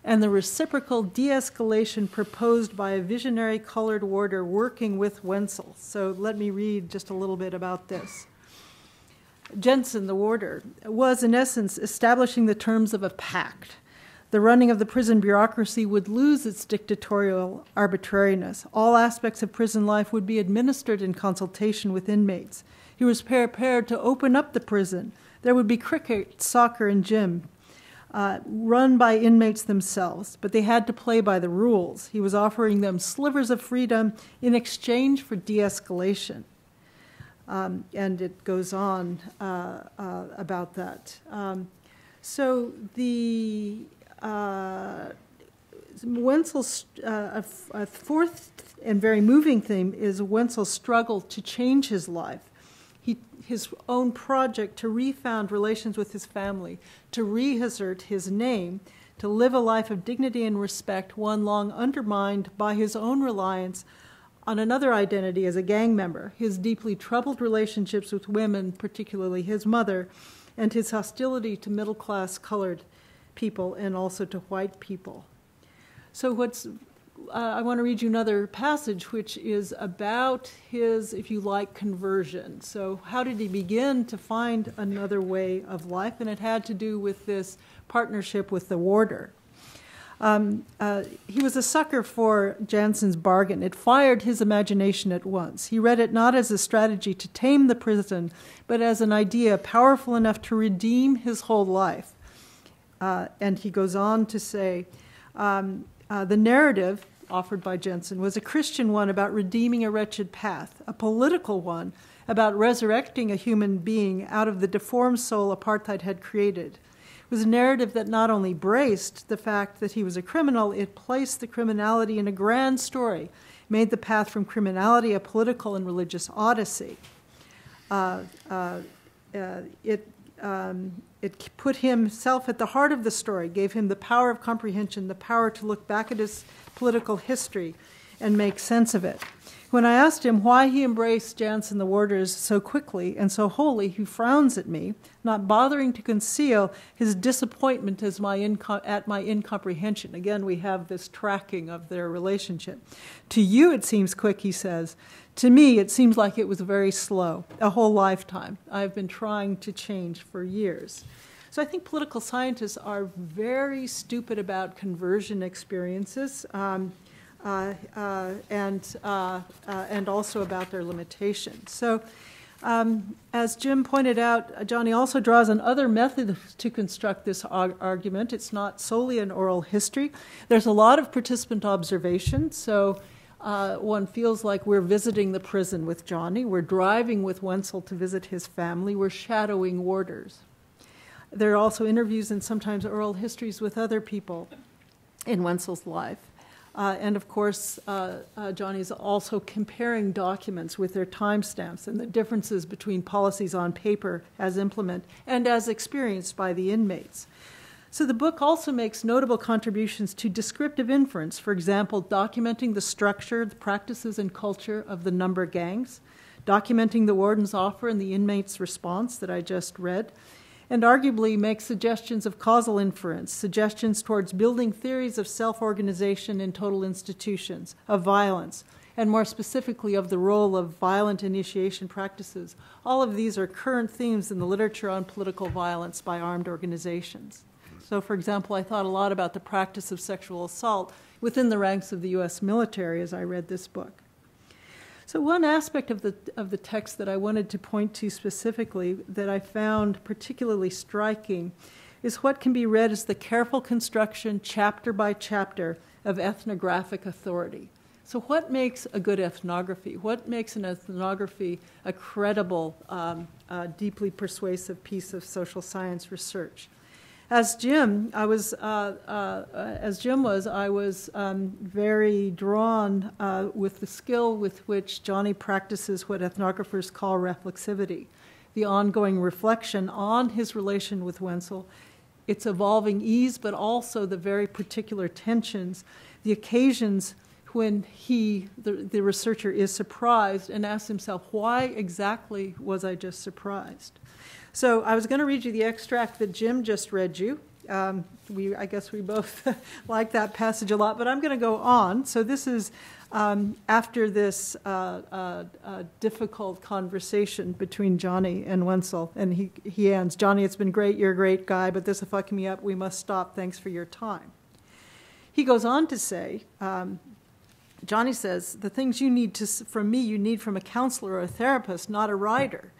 and the reciprocal de-escalation proposed by a visionary colored warder working with Wentzel. So let me read just a little bit about this. Jensen, the warder, was in essence establishing the terms of a pact. The running of the prison bureaucracy would lose its dictatorial arbitrariness. All aspects of prison life would be administered in consultation with inmates. He was prepared to open up the prison. There would be cricket, soccer, and gym, run by inmates themselves, but they had to play by the rules. He was offering them slivers of freedom in exchange for de-escalation. And it goes on about that. So the Wentzel's a fourth and very moving theme is Wentzel's struggle to change his life. His own project to refound relations with his family, to reassert his name, to live a life of dignity and respect, one long undermined by his own reliance on another identity as a gang member, his deeply troubled relationships with women, particularly his mother, and his hostility to middle-class colored people and also to white people. So I want to read you another passage which is about his, if you like, conversion. So how did he begin to find another way of life? And it had to do with this partnership with the warder. He was a sucker for Jansen's bargain. It fired his imagination at once. He read it not as a strategy to tame the prison, but as an idea powerful enough to redeem his whole life. And he goes on to say, the narrative offered by Jensen was a Christian one about redeeming a wretched path, a political one about resurrecting a human being out of the deformed soul apartheid had created. It was a narrative that not only braced the fact that he was a criminal, it placed the criminality in a grand story, made the path from criminality a political and religious odyssey. It put himself at the heart of the story, gave him the power of comprehension, the power to look back at his political history and make sense of it. When I asked him why he embraced Jansen the warders so quickly and so wholly, he frowns at me, not bothering to conceal his disappointment at my incomprehension. Again, we have this tracking of their relationship. To you it seems quick, he says. To me, it seems like it was very slow, a whole lifetime. I've been trying to change for years. So I think political scientists are very stupid about conversion experiences and also about their limitations. So as Jim pointed out, Jonny also draws on other methods to construct this argument. It's not solely an oral history. There's a lot of participant observation. So one feels like we're visiting the prison with Jonny. We're driving with Wentzel to visit his family. We're shadowing warders. There are also interviews and sometimes oral histories with other people in Wentzel's life. And of course, Jonny's also comparing documents with their timestamps and the differences between policies on paper as implemented and as experienced by the inmates. So the book also makes notable contributions to descriptive inference, for example, documenting the structure, the practices, and culture of the number gangs, documenting the warden's offer and the inmate's response that I just read, and arguably makes suggestions of causal inference, suggestions towards building theories of self-organization in total institutions, of violence, and more specifically of the role of violent initiation practices. All of these are current themes in the literature on political violence by armed organizations. So, for example, I thought a lot about the practice of sexual assault within the ranks of the U.S. military as I read this book. So one aspect of the text that I wanted to point to specifically that I found particularly striking is what can be read as the careful construction, chapter by chapter, of ethnographic authority. So what makes a good ethnography? What makes an ethnography a credible, deeply persuasive piece of social science research? As Jim, I was very drawn with the skill with which Jonny practices what ethnographers call reflexivity, the ongoing reflection on his relation with Wentzel, its evolving ease, but also the very particular tensions, the occasions when the researcher is surprised and asks himself, why exactly was I just surprised? So I was going to read you the extract that Jim just read you. I guess we both like that passage a lot, but I'm going to go on. So this is after this difficult conversation between Jonny and Wentzel, and he ends, "Jonny, it's been great, you're a great guy, but this is fucking me up, we must stop, thanks for your time." He goes on to say, Jonny says, "The things you need from me, you need from a counselor or a therapist, not a writer."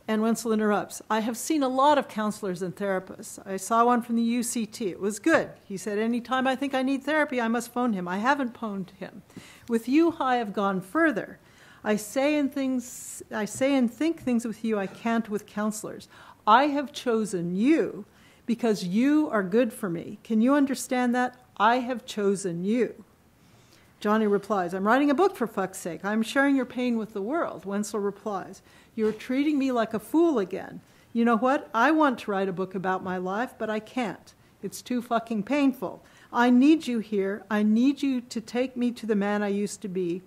And Wentzel interrupts, "I have seen a lot of counselors and therapists. I saw one from the UCT. It was good. He said, anytime I think I need therapy, I must phone him. I haven't phoned him. With you, I have gone further. I say and think things with you I can't with counselors. I have chosen you because you are good for me. Can you understand that? I have chosen you." Jonny replies, "I'm writing a book, for fuck's sake. I'm sharing your pain with the world." Wentzel replies, "You're treating me like a fool again. You know what? I want to write a book about my life, but I can't. It's too fucking painful. I need you here. I need you to take me to the man I used to be,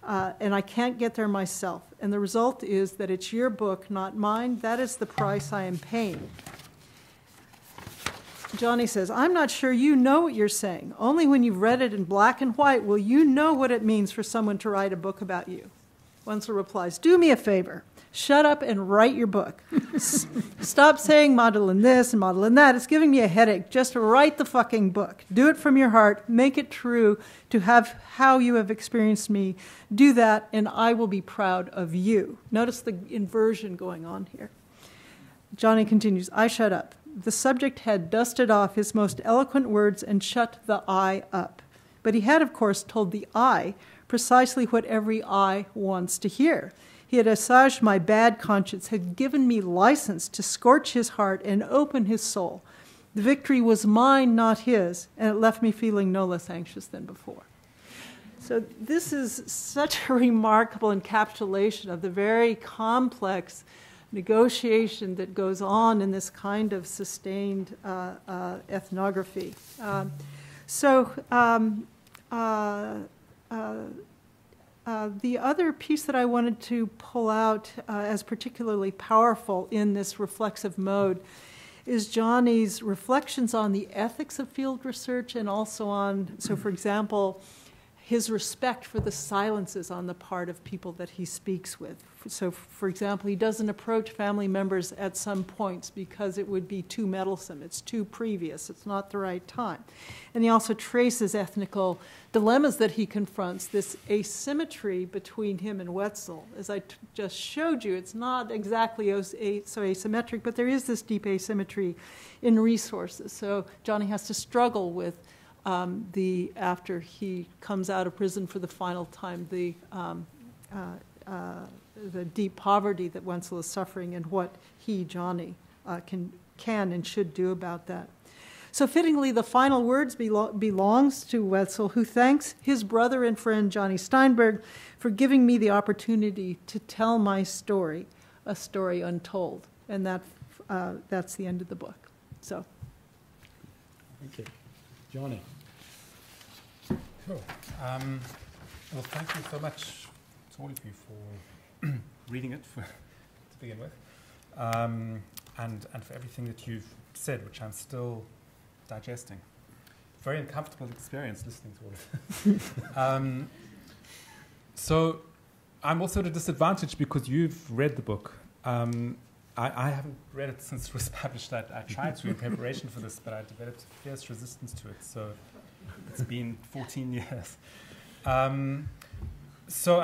and I can't get there myself. And the result is that it's your book, not mine. That is the price I am paying." Jonny says, "I'm not sure you know what you're saying. Only when you've read it in black and white will you know what it means for someone to write a book about you." Wentzel replies, "Do me a favor. Shut up and write your book. Stop saying modeling this and modeling that. It's giving me a headache. Just write the fucking book. Do it from your heart. Make it true to have how you have experienced me. Do that, and I will be proud of you." Notice the inversion going on here. Jonny continues, "I shut up. The subject had dusted off his most eloquent words and shut the I up. But he had, of course, told the I precisely what every I wants to hear. He had assuaged my bad conscience, had given me license to scorch his heart and open his soul. The victory was mine, not his, and it left me feeling no less anxious than before." So this is such a remarkable encapsulation of the very complex negotiation that goes on in this kind of sustained ethnography. The other piece that I wanted to pull out as particularly powerful in this reflexive mode is Jonny's reflections on the ethics of field research and also on, so for example, his respect for the silences on the part of people that he speaks with. So, for example, he doesn't approach family members at some points because it would be too meddlesome. It's too previous. It's not the right time. And he also traces ethnical dilemmas that he confronts, this asymmetry between him and Wentzel. As I just showed you, it's not exactly so asymmetric, but there is this deep asymmetry in resources. So Jonny has to struggle with after he comes out of prison for the final time, the deep poverty that Wentzel is suffering and what he, Jonny, can and should do about that. So fittingly, the final words belongs to Wentzel, who thanks his brother and friend Jonny Steinberg for giving me the opportunity to tell my story, a story untold. And that's the end of the book. So. Thank you. Jonny. Sure. Well, thank you so much to all of you for reading it to begin with, and for everything that you've said, which I'm still digesting. Very uncomfortable experience listening to all of it. So I'm also at a disadvantage because you've read the book. I haven't read it since it was published. I tried to in preparation for this, but I developed a fierce resistance to it. So it's been 14 years. So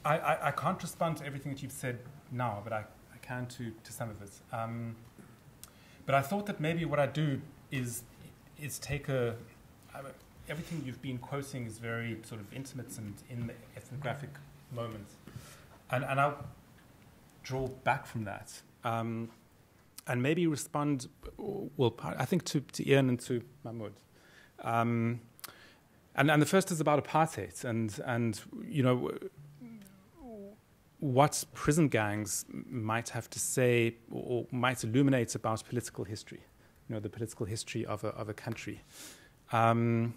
I can't respond to everything that you've said now, but I can to some of it. But I thought that maybe what I do is take everything you've been quoting is very sort of intimate and in the ethnographic moment. And I'll draw back from that. maybe respond, well, I think to Ian and to Mahmood. And the first is about apartheid and you know, what prison gangs might have to say or might illuminate about political history, you know, the political history of a country. And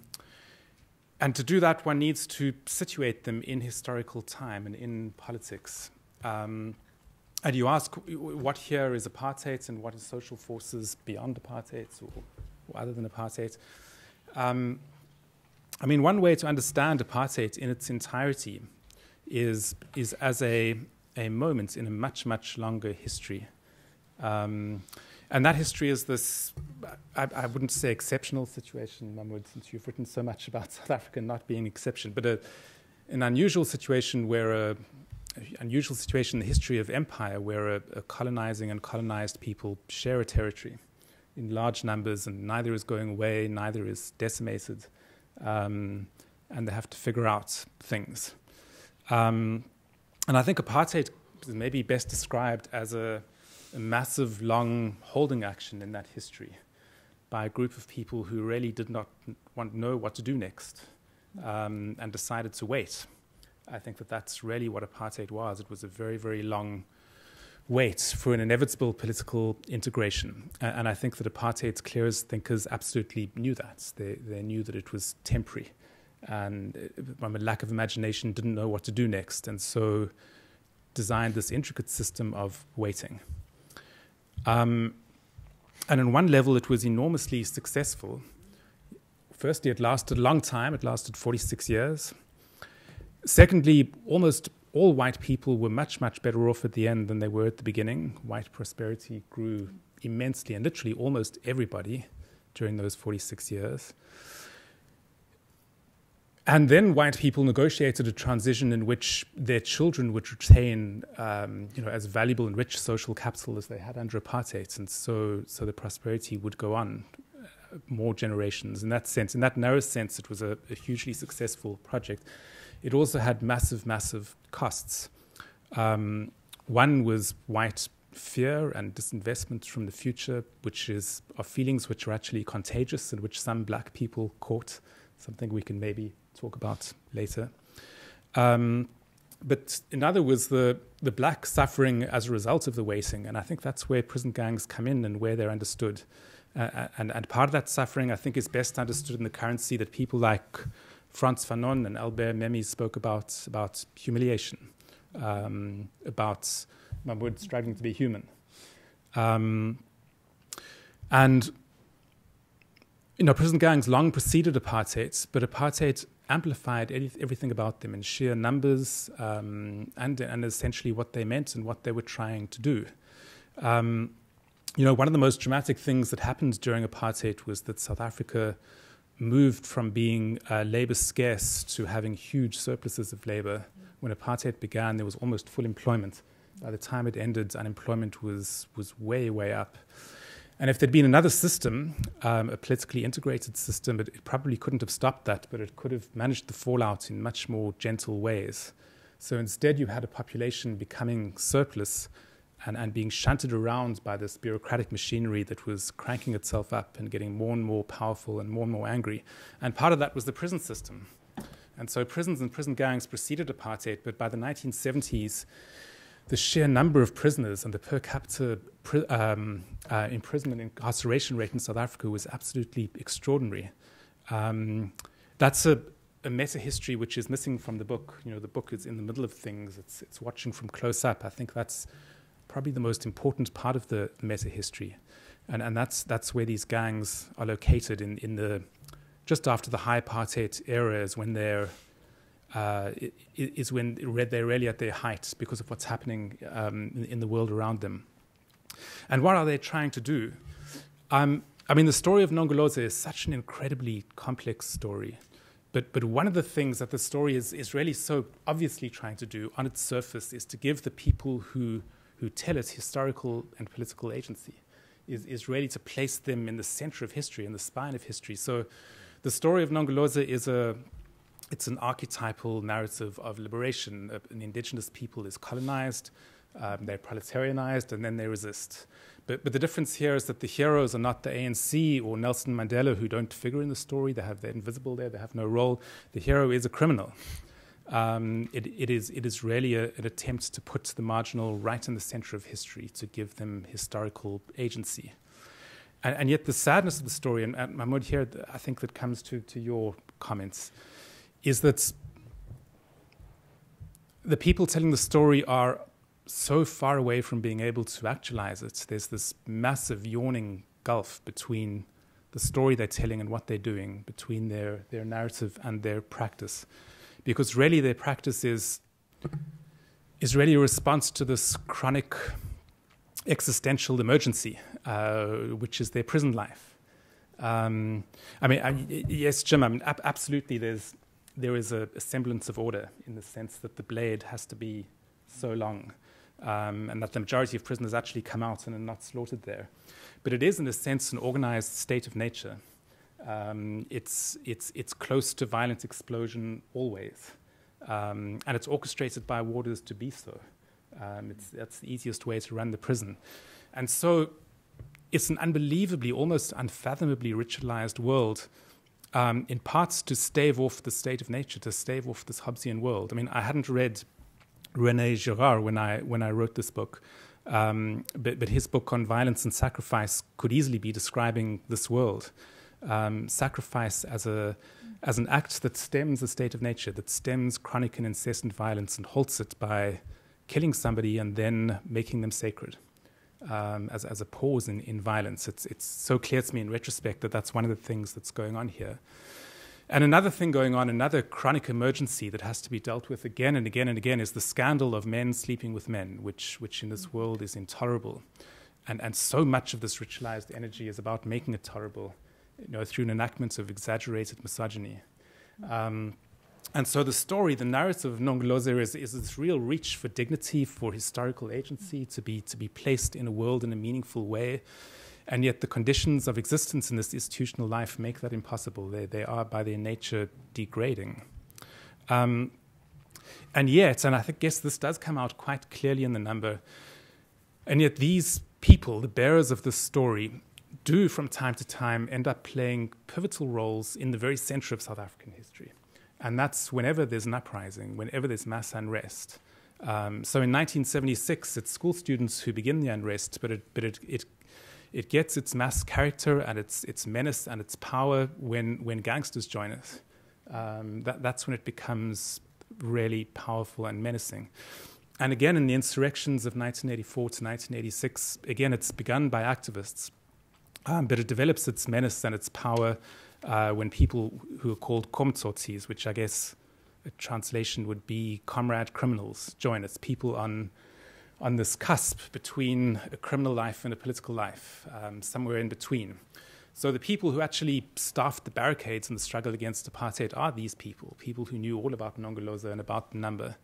to do that, one needs to situate them in historical time and in politics. And you ask, what here is apartheid and what is social forces beyond apartheid or other than apartheid? I mean, one way to understand apartheid in its entirety is as a moment in a much, much longer history. And that history is this, I wouldn't say exceptional situation, Mahmood, since you've written so much about South Africa not being an exception, but an unusual situation where unusual situation in the history of empire where a colonizing and colonized people share a territory in large numbers, and neither is going away, neither is decimated, and they have to figure out things. And I think apartheid is maybe best described as a massive, long holding action in that history by a group of people who really did not know what to do next, and decided to wait. I think that's really what apartheid was. It was a very, very long wait for an inevitable political integration. And I think that apartheid's clearest thinkers absolutely knew that. They knew that it was temporary. And from a lack of imagination, didn't know what to do next. And so designed this intricate system of waiting. And on one level, it was enormously successful. Firstly, it lasted a long time. It lasted 46 years. Secondly, almost all white people were much, much better off at the end than they were at the beginning. White prosperity grew immensely, and literally almost everybody during those 46 years. And then white people negotiated a transition in which their children would retain, as valuable and rich social capital as they had under apartheid, and so the prosperity would go on more generations. In that sense, in that narrow sense, it was a hugely successful project. It also had massive, massive costs. One was white fear and disinvestment from the future, which are feelings which are actually contagious and which some black people caught, something we can maybe talk about later. But another was the black suffering as a result of the waiting, and I think that's where prison gangs come in and where they're understood. And part of that suffering, I think, is best understood in the currency that people like Frans Fanon and Albert Memmi spoke about humiliation, about Mahmood striving to be human. And, prison gangs long preceded apartheid, but apartheid amplified everything about them in sheer numbers and essentially what they meant and what they were trying to do. One of the most dramatic things that happened during apartheid was that South Africa moved from being labor scarce to having huge surpluses of labor. When apartheid began, there was almost full employment. By the time it ended, unemployment was way, way up. And if there'd been another system, a politically integrated system, it probably couldn't have stopped that, but it could have managed the fallout in much more gentle ways. So instead, you had a population becoming surplus and being shunted around by this bureaucratic machinery that was cranking itself up and getting more and more powerful and more angry. And part of that was the prison system. And so prisons and prison gangs preceded apartheid, but by the 1970s, the sheer number of prisoners and the per capita imprisonment and incarceration rate in South Africa was absolutely extraordinary. That's a meta-history which is missing from the book. The book is in the middle of things. It's watching from close up. I think that's probably the most important part of the meta-history. And that's where these gangs are located in the just after the high apartheid era is when they're they're really at their height because of what's happening in the world around them. And what are they trying to do? The story of Nongoloza is such an incredibly complex story. But one of the things that the story is really so obviously trying to do on its surface is to give the people who tell it historical and political agency, is really to place them in the center of history, in the spine of history. So the story of Nongoloza it's an archetypal narrative of liberation. An indigenous people is colonized. They're proletarianized, and then they resist. But the difference here is that the heroes are not the ANC or Nelson Mandela, who don't figure in the story. They're invisible there. They have no role. The hero is a criminal. It is really an attempt to put the marginal right in the center of history, to give them historical agency. And yet the sadness of the story, and Mahmood here, I think that comes to your comments, is that the people telling the story are so far away from being able to actualize it. There's this massive yawning gulf between the story they're telling and what they're doing, between their narrative and their practice. Because really their practice is really a response to this chronic existential emergency, which is their prison life. Yes, Jim, absolutely there is a semblance of order in the sense that the blade has to be so long, and that the majority of prisoners actually come out and are not slaughtered there. But it is, in a sense, an organized state of nature. It's close to violent explosion always, and it's orchestrated by warders to be so. That's the easiest way to run the prison. And so it's an unbelievably, almost unfathomably ritualized world, in parts to stave off the state of nature, to stave off this Hobbesian world. I mean, I hadn't read René Girard when I wrote this book, but his book on violence and sacrifice could easily be describing this world. Sacrifice as an act that stems the state of nature, that stems chronic and incessant violence and halts it by killing somebody and then making them sacred, as a pause in violence. It's so clear to me in retrospect that that's one of the things that's going on here. And another thing going on, another chronic emergency that has to be dealt with again and again and again, is the scandal of men sleeping with men, which in this world is intolerable. And so much of this ritualized energy is about making it tolerable, through an enactment of exaggerated misogyny. And so the story, the narrative of Nongoloza is this real reach for dignity, for historical agency, to be placed in a world in a meaningful way. And yet the conditions of existence in this institutional life make that impossible. They are, by their nature, degrading. And yet, and I guess this does come out quite clearly in the number, and yet these people, the bearers of this story, do from time to time end up playing pivotal roles in the very center of South African history. And that's whenever there's an uprising, whenever there's mass unrest. So in 1976, it's school students who begin the unrest, but it gets its mass character and its menace and its power when gangsters join it. That's when it becomes really powerful and menacing. And again, in the insurrections of 1984 to 1986, again, it's begun by activists, but it develops its menace and its power when people who are called komtsotsis, which I guess a translation would be comrade criminals, join us, people on this cusp between a criminal life and a political life, somewhere in between. So the people who actually staffed the barricades in the struggle against apartheid are these people who knew all about Nongoloza and about the number.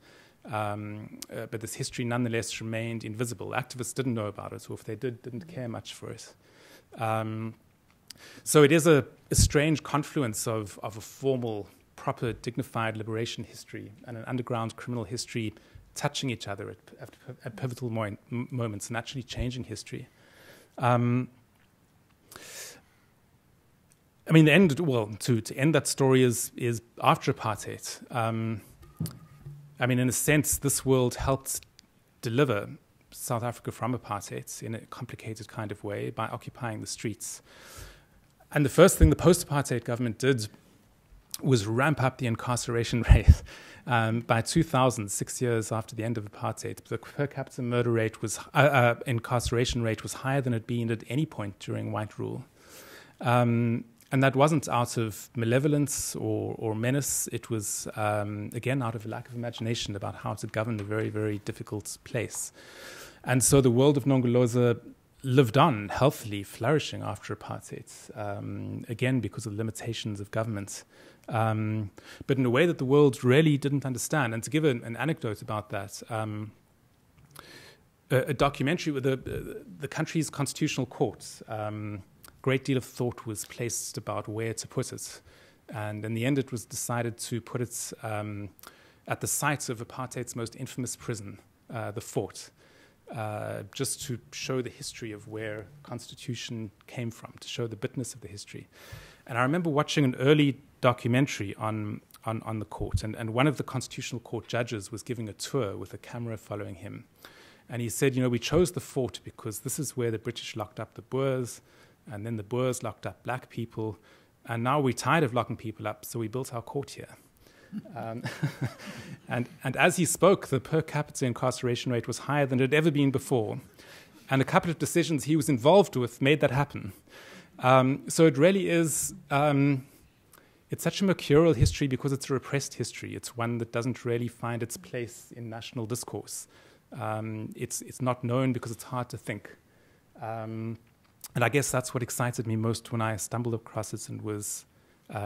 But this history nonetheless remained invisible. Activists didn't know about it, or if they didn't care much for it. So it is a strange confluence of a formal, proper, dignified liberation history and an underground criminal history touching each other at pivotal moments and actually changing history. The end, to end that story is after apartheid. In a sense, this world helped deliver South Africa from apartheid in a complicated kind of way by occupying the streets. And the first thing the post-apartheid government did was ramp up the incarceration rate. By 2000, 6 years after the end of apartheid, the per capita murder rate incarceration rate was higher than it had been at any point during white rule. And that wasn't out of malevolence or menace. It was, again, out of a lack of imagination about how to govern a very, very difficult place. And so the world of Nongoloza lived on healthily, flourishing after apartheid, again, because of the limitations of government. But in a way that the world really didn't understand. And to give an anecdote about that, a documentary with the country's constitutional court, great deal of thought was placed about where to put it. And in the end, it was decided to put it at the site of apartheid's most infamous prison, the fort. just to show the history of where Constitution came from, to show the bitness of the history. And I remember watching an early documentary on the court, and one of the Constitutional Court judges was giving a tour with a camera following him. And he said, we chose the fort because this is where the British locked up the Boers, and then the Boers locked up black people, and now we're tired of locking people up, so we built our court here. And as he spoke, the per capita incarceration rate was higher than it had ever been before. And a couple of decisions he was involved with made that happen. So it really is, it's such a mercurial history because it's a repressed history. It's one that doesn't really find its place in national discourse. It's not known because it's hard to think. And I guess that's what excited me most when I stumbled across it and was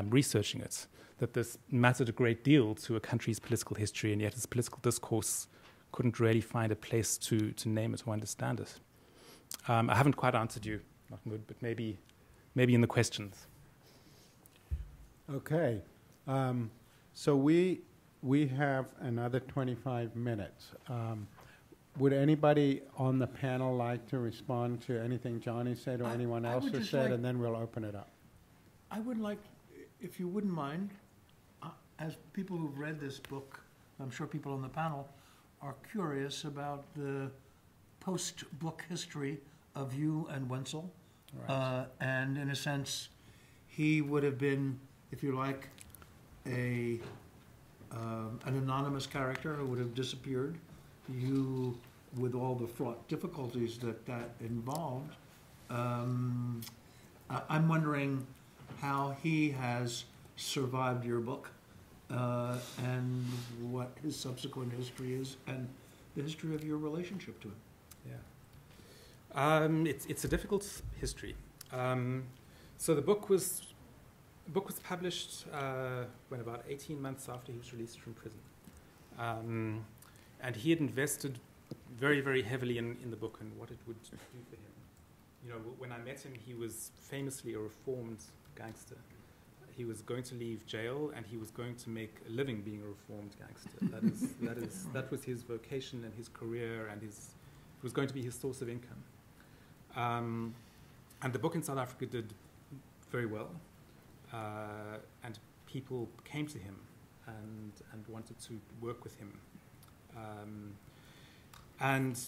researching it, that this mattered a great deal to a country's political history, and yet its political discourse couldn't really find a place to name it or understand it. I haven't quite answered you, Mahmood, but maybe in the questions. Okay. So we have another 25 minutes. Would anybody on the panel like to respond to anything Jonny said or anyone else has said, and then we'll open it up? I would like, if you wouldn't mind, as people who've read this book, I'm sure people on the panel are curious about the post-book history of you and Wentzel. Right. And in a sense, he would have been, if you like, an anonymous character who would have disappeared. You, with all the fraught difficulties that involved, I'm wondering how he has survived your book and what his subsequent history is and the history of your relationship to him. Yeah, it's a difficult history. So the book was published when about 18 months after he was released from prison. And he had invested very, very heavily in the book and what it would do for him. When I met him, he was famously a reformed gangster. He was going to leave jail, and he was going to make a living being a reformed gangster. That was his vocation and his career, and it was going to be his source of income. And the book in South Africa did very well, and people came to him and wanted to work with him. And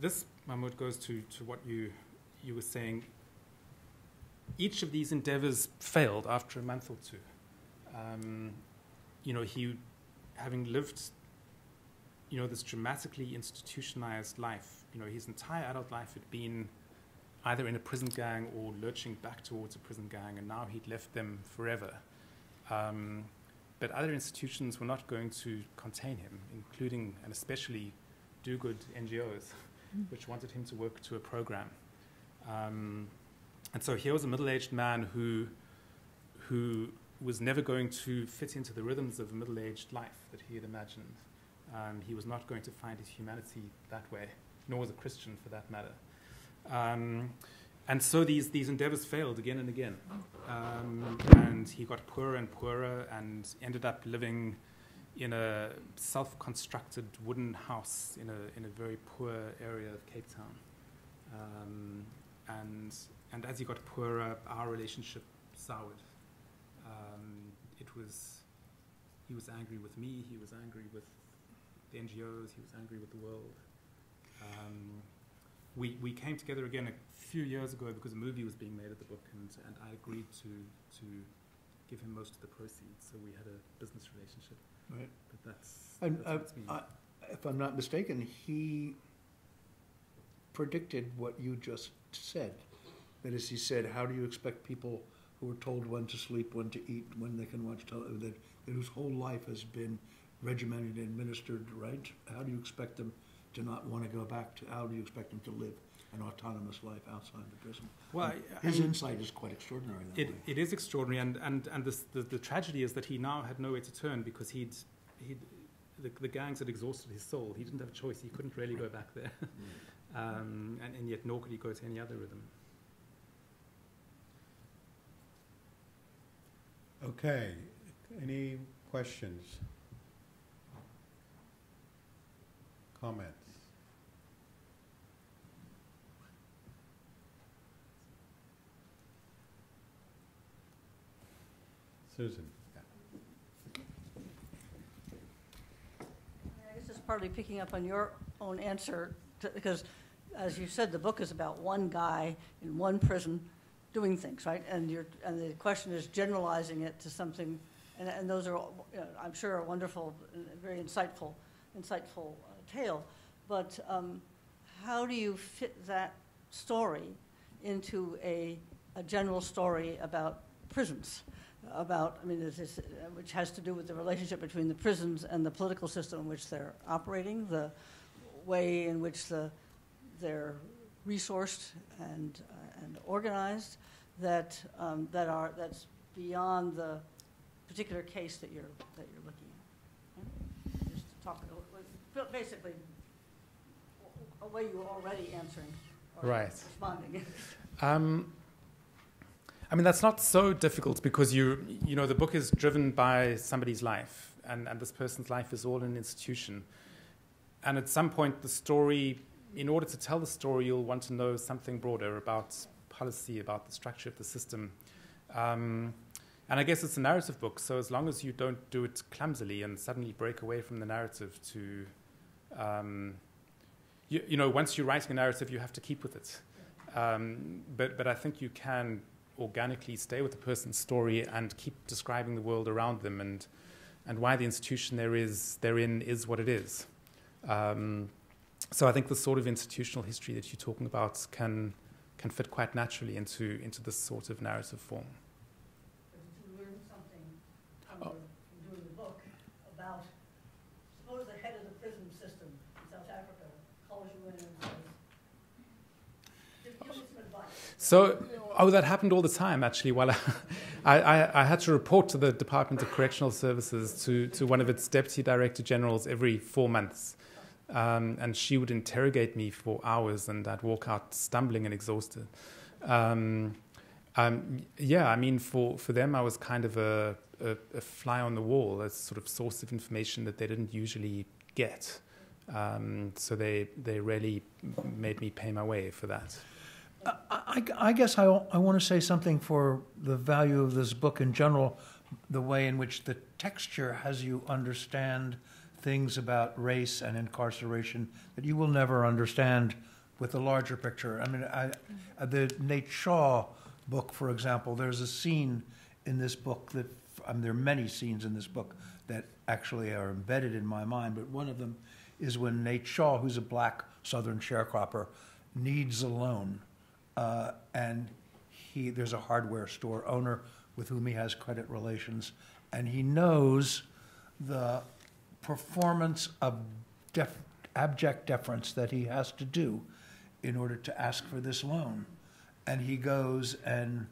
this, Mahmood, goes to what you were saying. Each of these endeavors failed after a month or two. He, having lived, this dramatically institutionalized life, his entire adult life had been either in a prison gang or lurching back towards a prison gang, and now he'd left them forever. But other institutions were not going to contain him, including and especially do-good NGOs, which wanted him to work to a program. And so here was a middle-aged man who was never going to fit into the rhythms of a middle-aged life that he had imagined. He was not going to find his humanity that way, nor was a Christian for that matter. And so these endeavors failed again and again. And he got poorer and poorer and ended up living in a self-constructed wooden house in a very poor area of Cape Town. And as he got poorer, our relationship soured. He was angry with me, he was angry with the NGOs, he was angry with the world. We came together again a few years ago because a movie was being made of the book, and I agreed to give him most of the proceeds, so we had a business relationship. Right. But that's if I'm not mistaken, he predicted what you just said. That is, he said, how do you expect people who are told when to sleep, when to eat, when they can watch television, that whose whole life has been regimented and administered, right? How do you expect them to not want to go back to, how do you expect them to live an autonomous life outside the prison? Well, his insight is quite extraordinary. It is extraordinary, and the tragedy is that he now had nowhere to turn because the gangs had exhausted his soul. He didn't have a choice. He couldn't really go back there, and yet nor could he go to any other rhythm. Okay. Any questions? Comments? Susan. I guess it's partly picking up on your own answer, because, as you said, the book is about one guy in one prison doing things, right? And the question is generalizing it to something, and those are, I'm sure, a wonderful, very insightful tale. But how do you fit that story into a general story about prisons? Which has to do with the relationship between the prisons and the political system in which they're operating, the way in which they're resourced and organized, that's beyond the particular case that you're looking at. Just talk basically a way you were already answering or responding. I mean, that's not so difficult because you know the book is driven by somebody's life, and this person's life is all in an institution. And at some point, the story, in order to tell the story, you'll want to know something broader about policy, about the structure of the system. And I guess it's a narrative book, so as long as you don't do it clumsily and suddenly break away from the narrative to, once you're writing a narrative, you have to keep with it. But I think you can organically stay with the person's story and keep describing the world around them and why the institution therein is what it is. So I think the sort of institutional history that you're talking about can fit quite naturally into this sort of narrative form. To learn something from doing the book about, suppose the head of the prison system in South Africa calls you in and says, give me some advice. So, that happened all the time, actually. While I had to report to the Department of Correctional Services to one of its deputy director generals every 4 months. And she would interrogate me for hours, and I'd walk out stumbling and exhausted. I mean, for them, I was kind of a fly on the wall, a sort of source of information that they didn't usually get. So they really made me pay my way for that. I guess I want to say something for the value of this book in general, the way in which the texture has you understand things about race and incarceration that you will never understand with the larger picture. I mean, the Nate Shaw book, for example, there's a scene in this book that, there are many scenes in this book that actually are embedded in my mind, but one of them is when Nate Shaw, who's a black Southern sharecropper, needs a loan. And there's a hardware store owner with whom he has credit relations, and he knows the performance of abject deference that he has to do in order to ask for this loan. And he goes and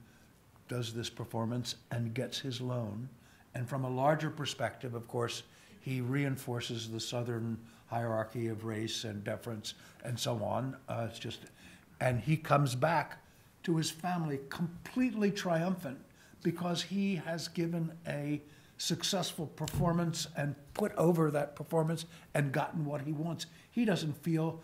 does this performance and gets his loan. And from a larger perspective, of course, he reinforces the Southern hierarchy of race and deference and so on. And he comes back to his family completely triumphant because he has given a successful performance and put over that performance and gotten what he wants. He doesn't feel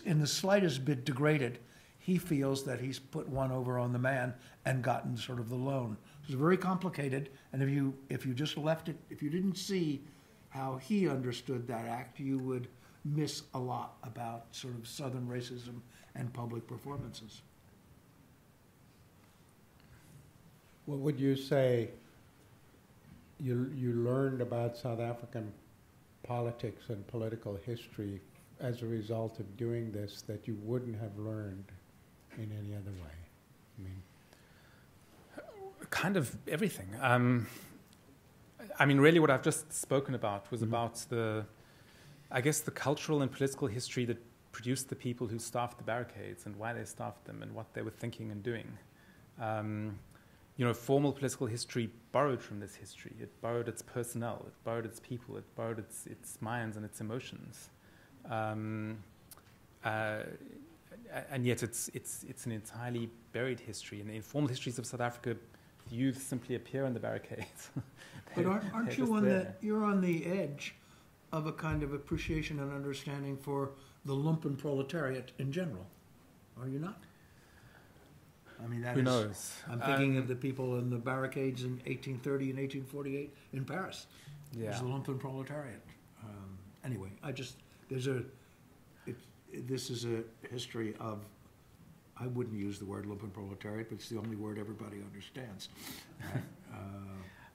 in the slightest bit degraded. He feels that he's put one over on the man and gotten sort of the loan. It's very complicated, and if you just left it, if you didn't see how he understood that act, you would miss a lot about sort of Southern racism and public performances. What would you say you learned about South African politics and political history as a result of doing this that you wouldn't have learned in any other way? I mean, kind of everything. I mean, really what I've just spoken about was about the cultural and political history that produced the people who staffed the barricades and why they staffed them and what they were thinking and doing. Formal political history borrowed from this history. It borrowed its personnel, it borrowed its people, it borrowed its minds and its emotions. And yet it's an entirely buried history. In the informal histories of South Africa, the youth simply appear on the barricades. But aren't you you're on the edge of a kind of appreciation and understanding for the lumpen proletariat in general, are you not? I mean, that Who is, knows? I'm thinking of the people in the barricades in 1830 and 1848 in Paris. Yeah. There's the lumpen proletariat. Anyway, this is a history of, I wouldn't use the word lumpen proletariat, but it's the only word everybody understands.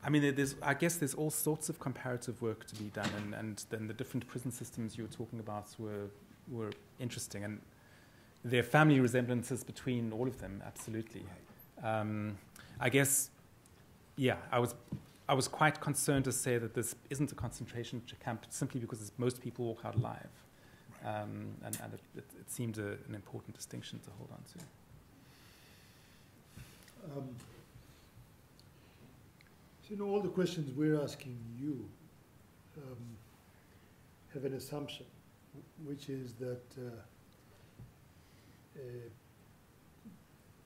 I mean, I guess there's all sorts of comparative work to be done, and then the different prison systems you were talking about were interesting, and there are family resemblances between all of them, absolutely. I guess, yeah, I was quite concerned to say that this isn't a concentration camp simply because most people walk out alive, and it seemed an important distinction to hold on to. So, all the questions we're asking you have an assumption, which is that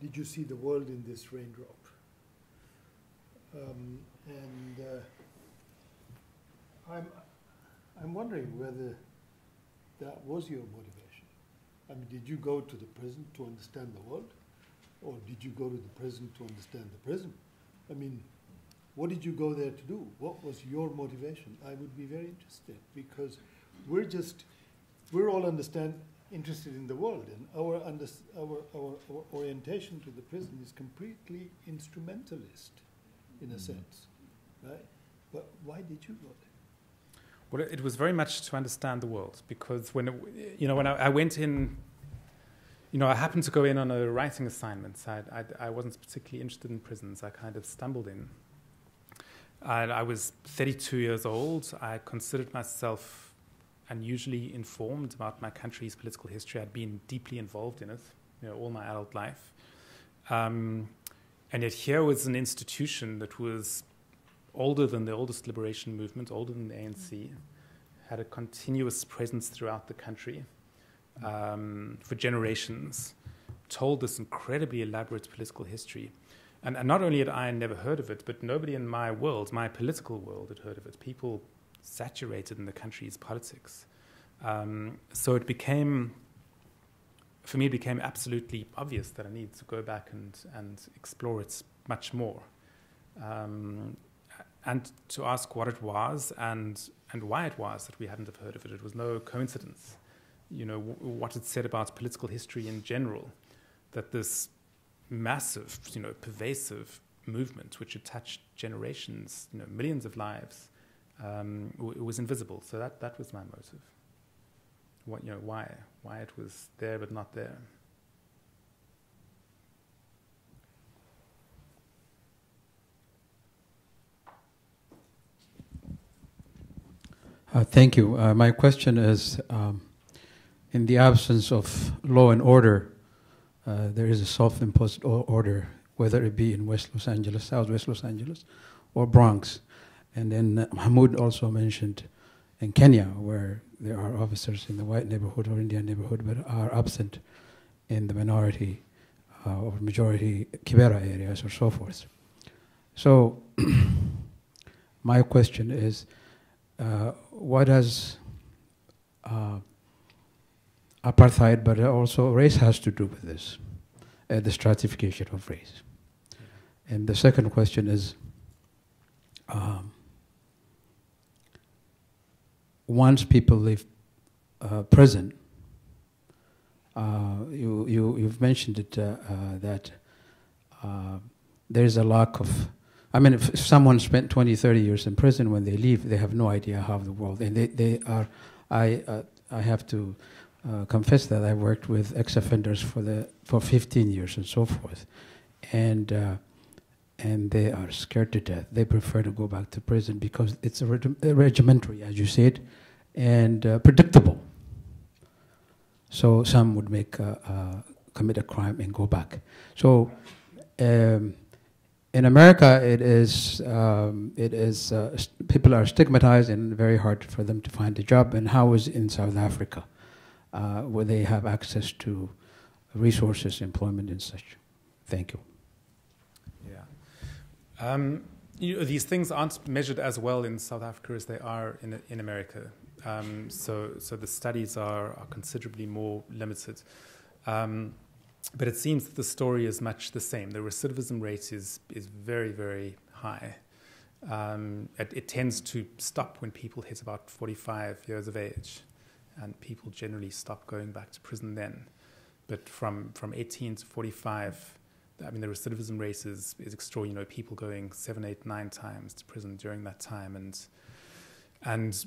did you see the world in this raindrop? I'm wondering whether that was your motivation. I mean, did you go to the prison to understand the world, or did you go to the prison to understand the prison? I mean, what did you go there to do? What was your motivation? I would be very interested, because we're all interested in the world, and our orientation to the prison is completely instrumentalist, in a sense, right? But why did you go there? Well, it was very much to understand the world, because when I went in, I happened to go in on a writing assignment. I wasn't particularly interested in prisons. I kind of stumbled in. I was 32 years old. I considered myself unusually informed about my country's political history. I'd been deeply involved in it, all my adult life. And yet here was an institution that was older than the oldest liberation movement, older than the ANC, had a continuous presence throughout the country for generations, told this incredibly elaborate political history. And not only had I never heard of it, but nobody in my world, my political world, had heard of it. People saturated in the country's politics. So it became absolutely obvious that I needed to go back and explore it much more. And to ask what it was and why it was that we hadn't have heard of it. It was no coincidence, what it said about political history in general, that this massive, pervasive movement which had touched generations, millions of lives, it was invisible. So that was my motive. Why it was there but not there. Thank you. My question is, in the absence of law and order, there is a self-imposed order, whether it be in West Los Angeles, Southwest Los Angeles, or Bronx. And then Mahmood also mentioned in Kenya, where there are officers in the white neighborhood or Indian neighborhood, but are absent in the minority or majority Kibera areas or so forth. So my question is, what does apartheid, but also race has to do with this, the stratification of race? And the second question is, once people leave prison, you've mentioned it, that there is a lack of, I mean, if someone spent 20, 30 years in prison, when they leave, they have no idea how the world, and they are, I have to confess that I worked with ex-offenders for 15 years and so forth, and they are scared to death. They prefer to go back to prison because it's regimentary, as you said, and predictable. So some would commit a crime and go back. So in America, it is people are stigmatized and very hard for them to find a job. And how is in South Africa, where they have access to resources, employment, and such? Thank you. Yeah, these things aren't measured as well in South Africa as they are in America. So the studies are considerably more limited. But it seems that the story is much the same. The recidivism rate is very, very high. It tends to stop when people hit about 45 years of age, and people generally stop going back to prison then. But from 18 to 45, I mean, the recidivism rate is extraordinary. People going 7, 8, 9 times to prison during that time, and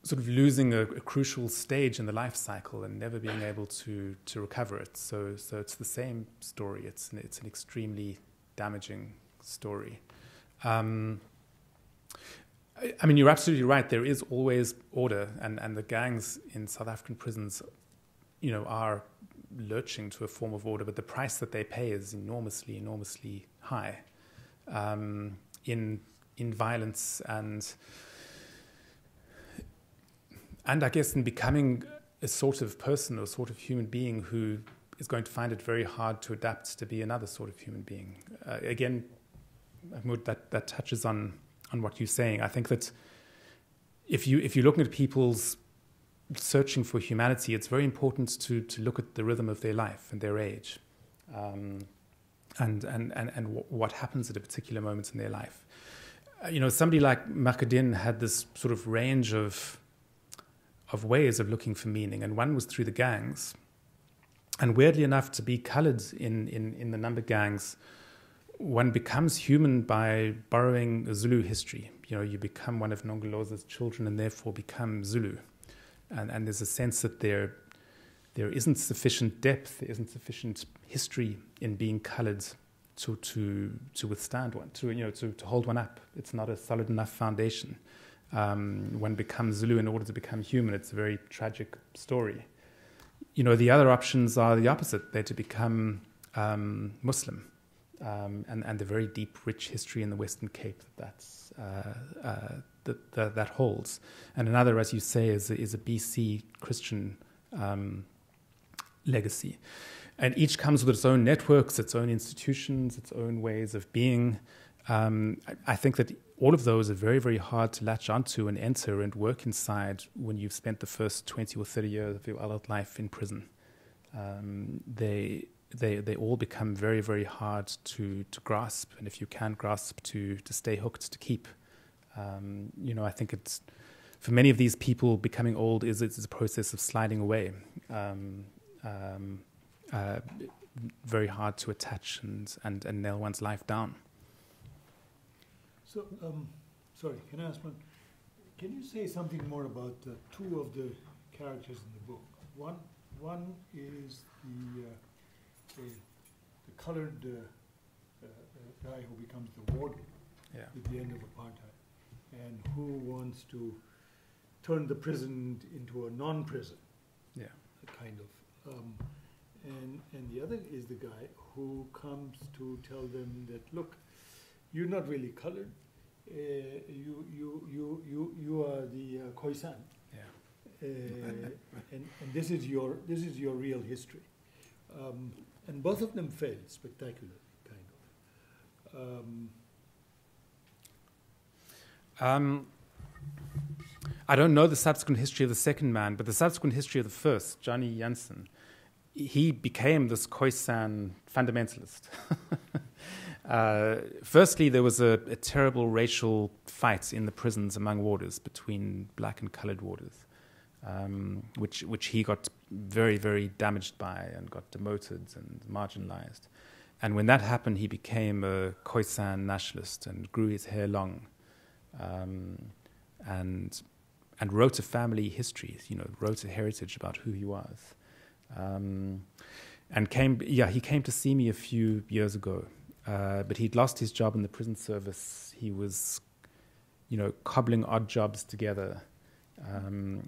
sort of losing a crucial stage in the life cycle and never being able to recover it. So it's the same story. It's an extremely damaging story. I mean, you're absolutely right. There is always order, and the gangs in South African prisons, are lurching to a form of order, but the price that they pay is enormously, enormously high in violence and I guess in becoming a sort of person or a sort of human being who is going to find it very hard to adapt to be another sort of human being. Again, Mahmood, that touches on what you're saying. I think that if you're looking at people's searching for humanity, it's very important to look at the rhythm of their life and their age, and what happens at a particular moment in their life. Somebody like Magadien had this sort of range of ways of looking for meaning, and one was through the gangs. And weirdly enough, to be coloured in the number gangs, one becomes human by borrowing a Zulu history. You become one of Nongoloza's children and therefore become Zulu. And there's a sense that there isn't sufficient depth, there isn't sufficient history in being coloured to withstand one, to hold one up. It's not a solid enough foundation. One becomes Zulu in order to become human. It's a very tragic story. The other options are the opposite. They're to become Muslim, and the very deep, rich history in the Western Cape that holds. And another, as you say, is a BC Christian legacy. And each comes with its own networks, its own institutions, its own ways of being. I think that all of those are very, very hard to latch onto and enter and work inside when you've spent the first 20 or 30 years of your adult life in prison. They all become very, very hard to grasp, and if you can't grasp, to stay hooked, to keep. I think it's, for many of these people, becoming old is a process of sliding away. Very hard to attach and nail one's life down. So, sorry, can I ask one? Can you say something more about two of the characters in the book? One is the colored guy who becomes the warden at the end of apartheid, and who wants to turn the prison into a non-prison, kind of. And the other is the guy who comes to tell them that, look, you're not really colored. You are the Khoisan, and this is your real history, and both of them failed spectacularly, kind of. I don't know the subsequent history of the second man, but the subsequent history of the first, Jonny Jansen, he became this Khoisan fundamentalist. Firstly, there was a terrible racial fight in the prisons among warders between black and coloured warders, which he got very, very damaged by and got demoted and marginalised. And when that happened, he became a Khoisan nationalist and grew his hair long, and wrote a family history, wrote a heritage about who he was. And he came to see me a few years ago. But he'd lost his job in the prison service. He was, cobbling odd jobs together.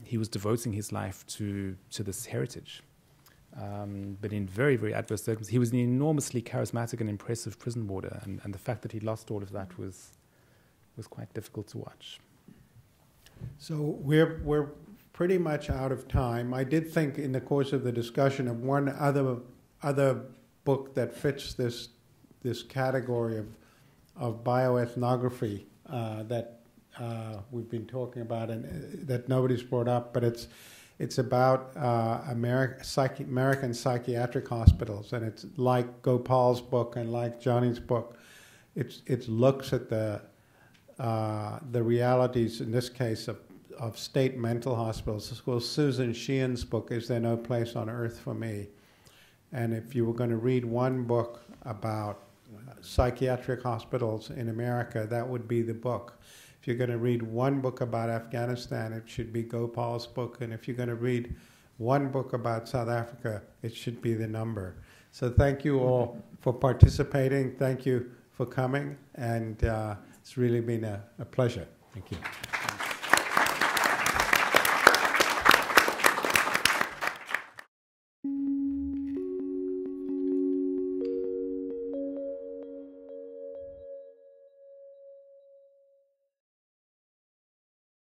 He was devoting his life to this heritage. But in very, very adverse circumstances. He was an enormously charismatic and impressive prison warder, and the fact that he lost all of that was quite difficult to watch. So we're pretty much out of time. I did think in the course of the discussion of one other book that fits this category of bioethnography that we've been talking about and that nobody's brought up, but It's about American psychiatric hospitals, and it's like Gopal's book and like Johnny's book. It looks at the realities, in this case, of state mental hospitals. Well, Susan Sheehan's book, Is There No Place on Earth for Me? And if you were going to read one book about psychiatric hospitals in America, that would be the book. If you're going to read one book about Afghanistan, it should be Gopal's book. And if you're going to read one book about South Africa, it should be The Number. So thank you all for participating. Thank you for coming. And it's really been a pleasure. Thank you.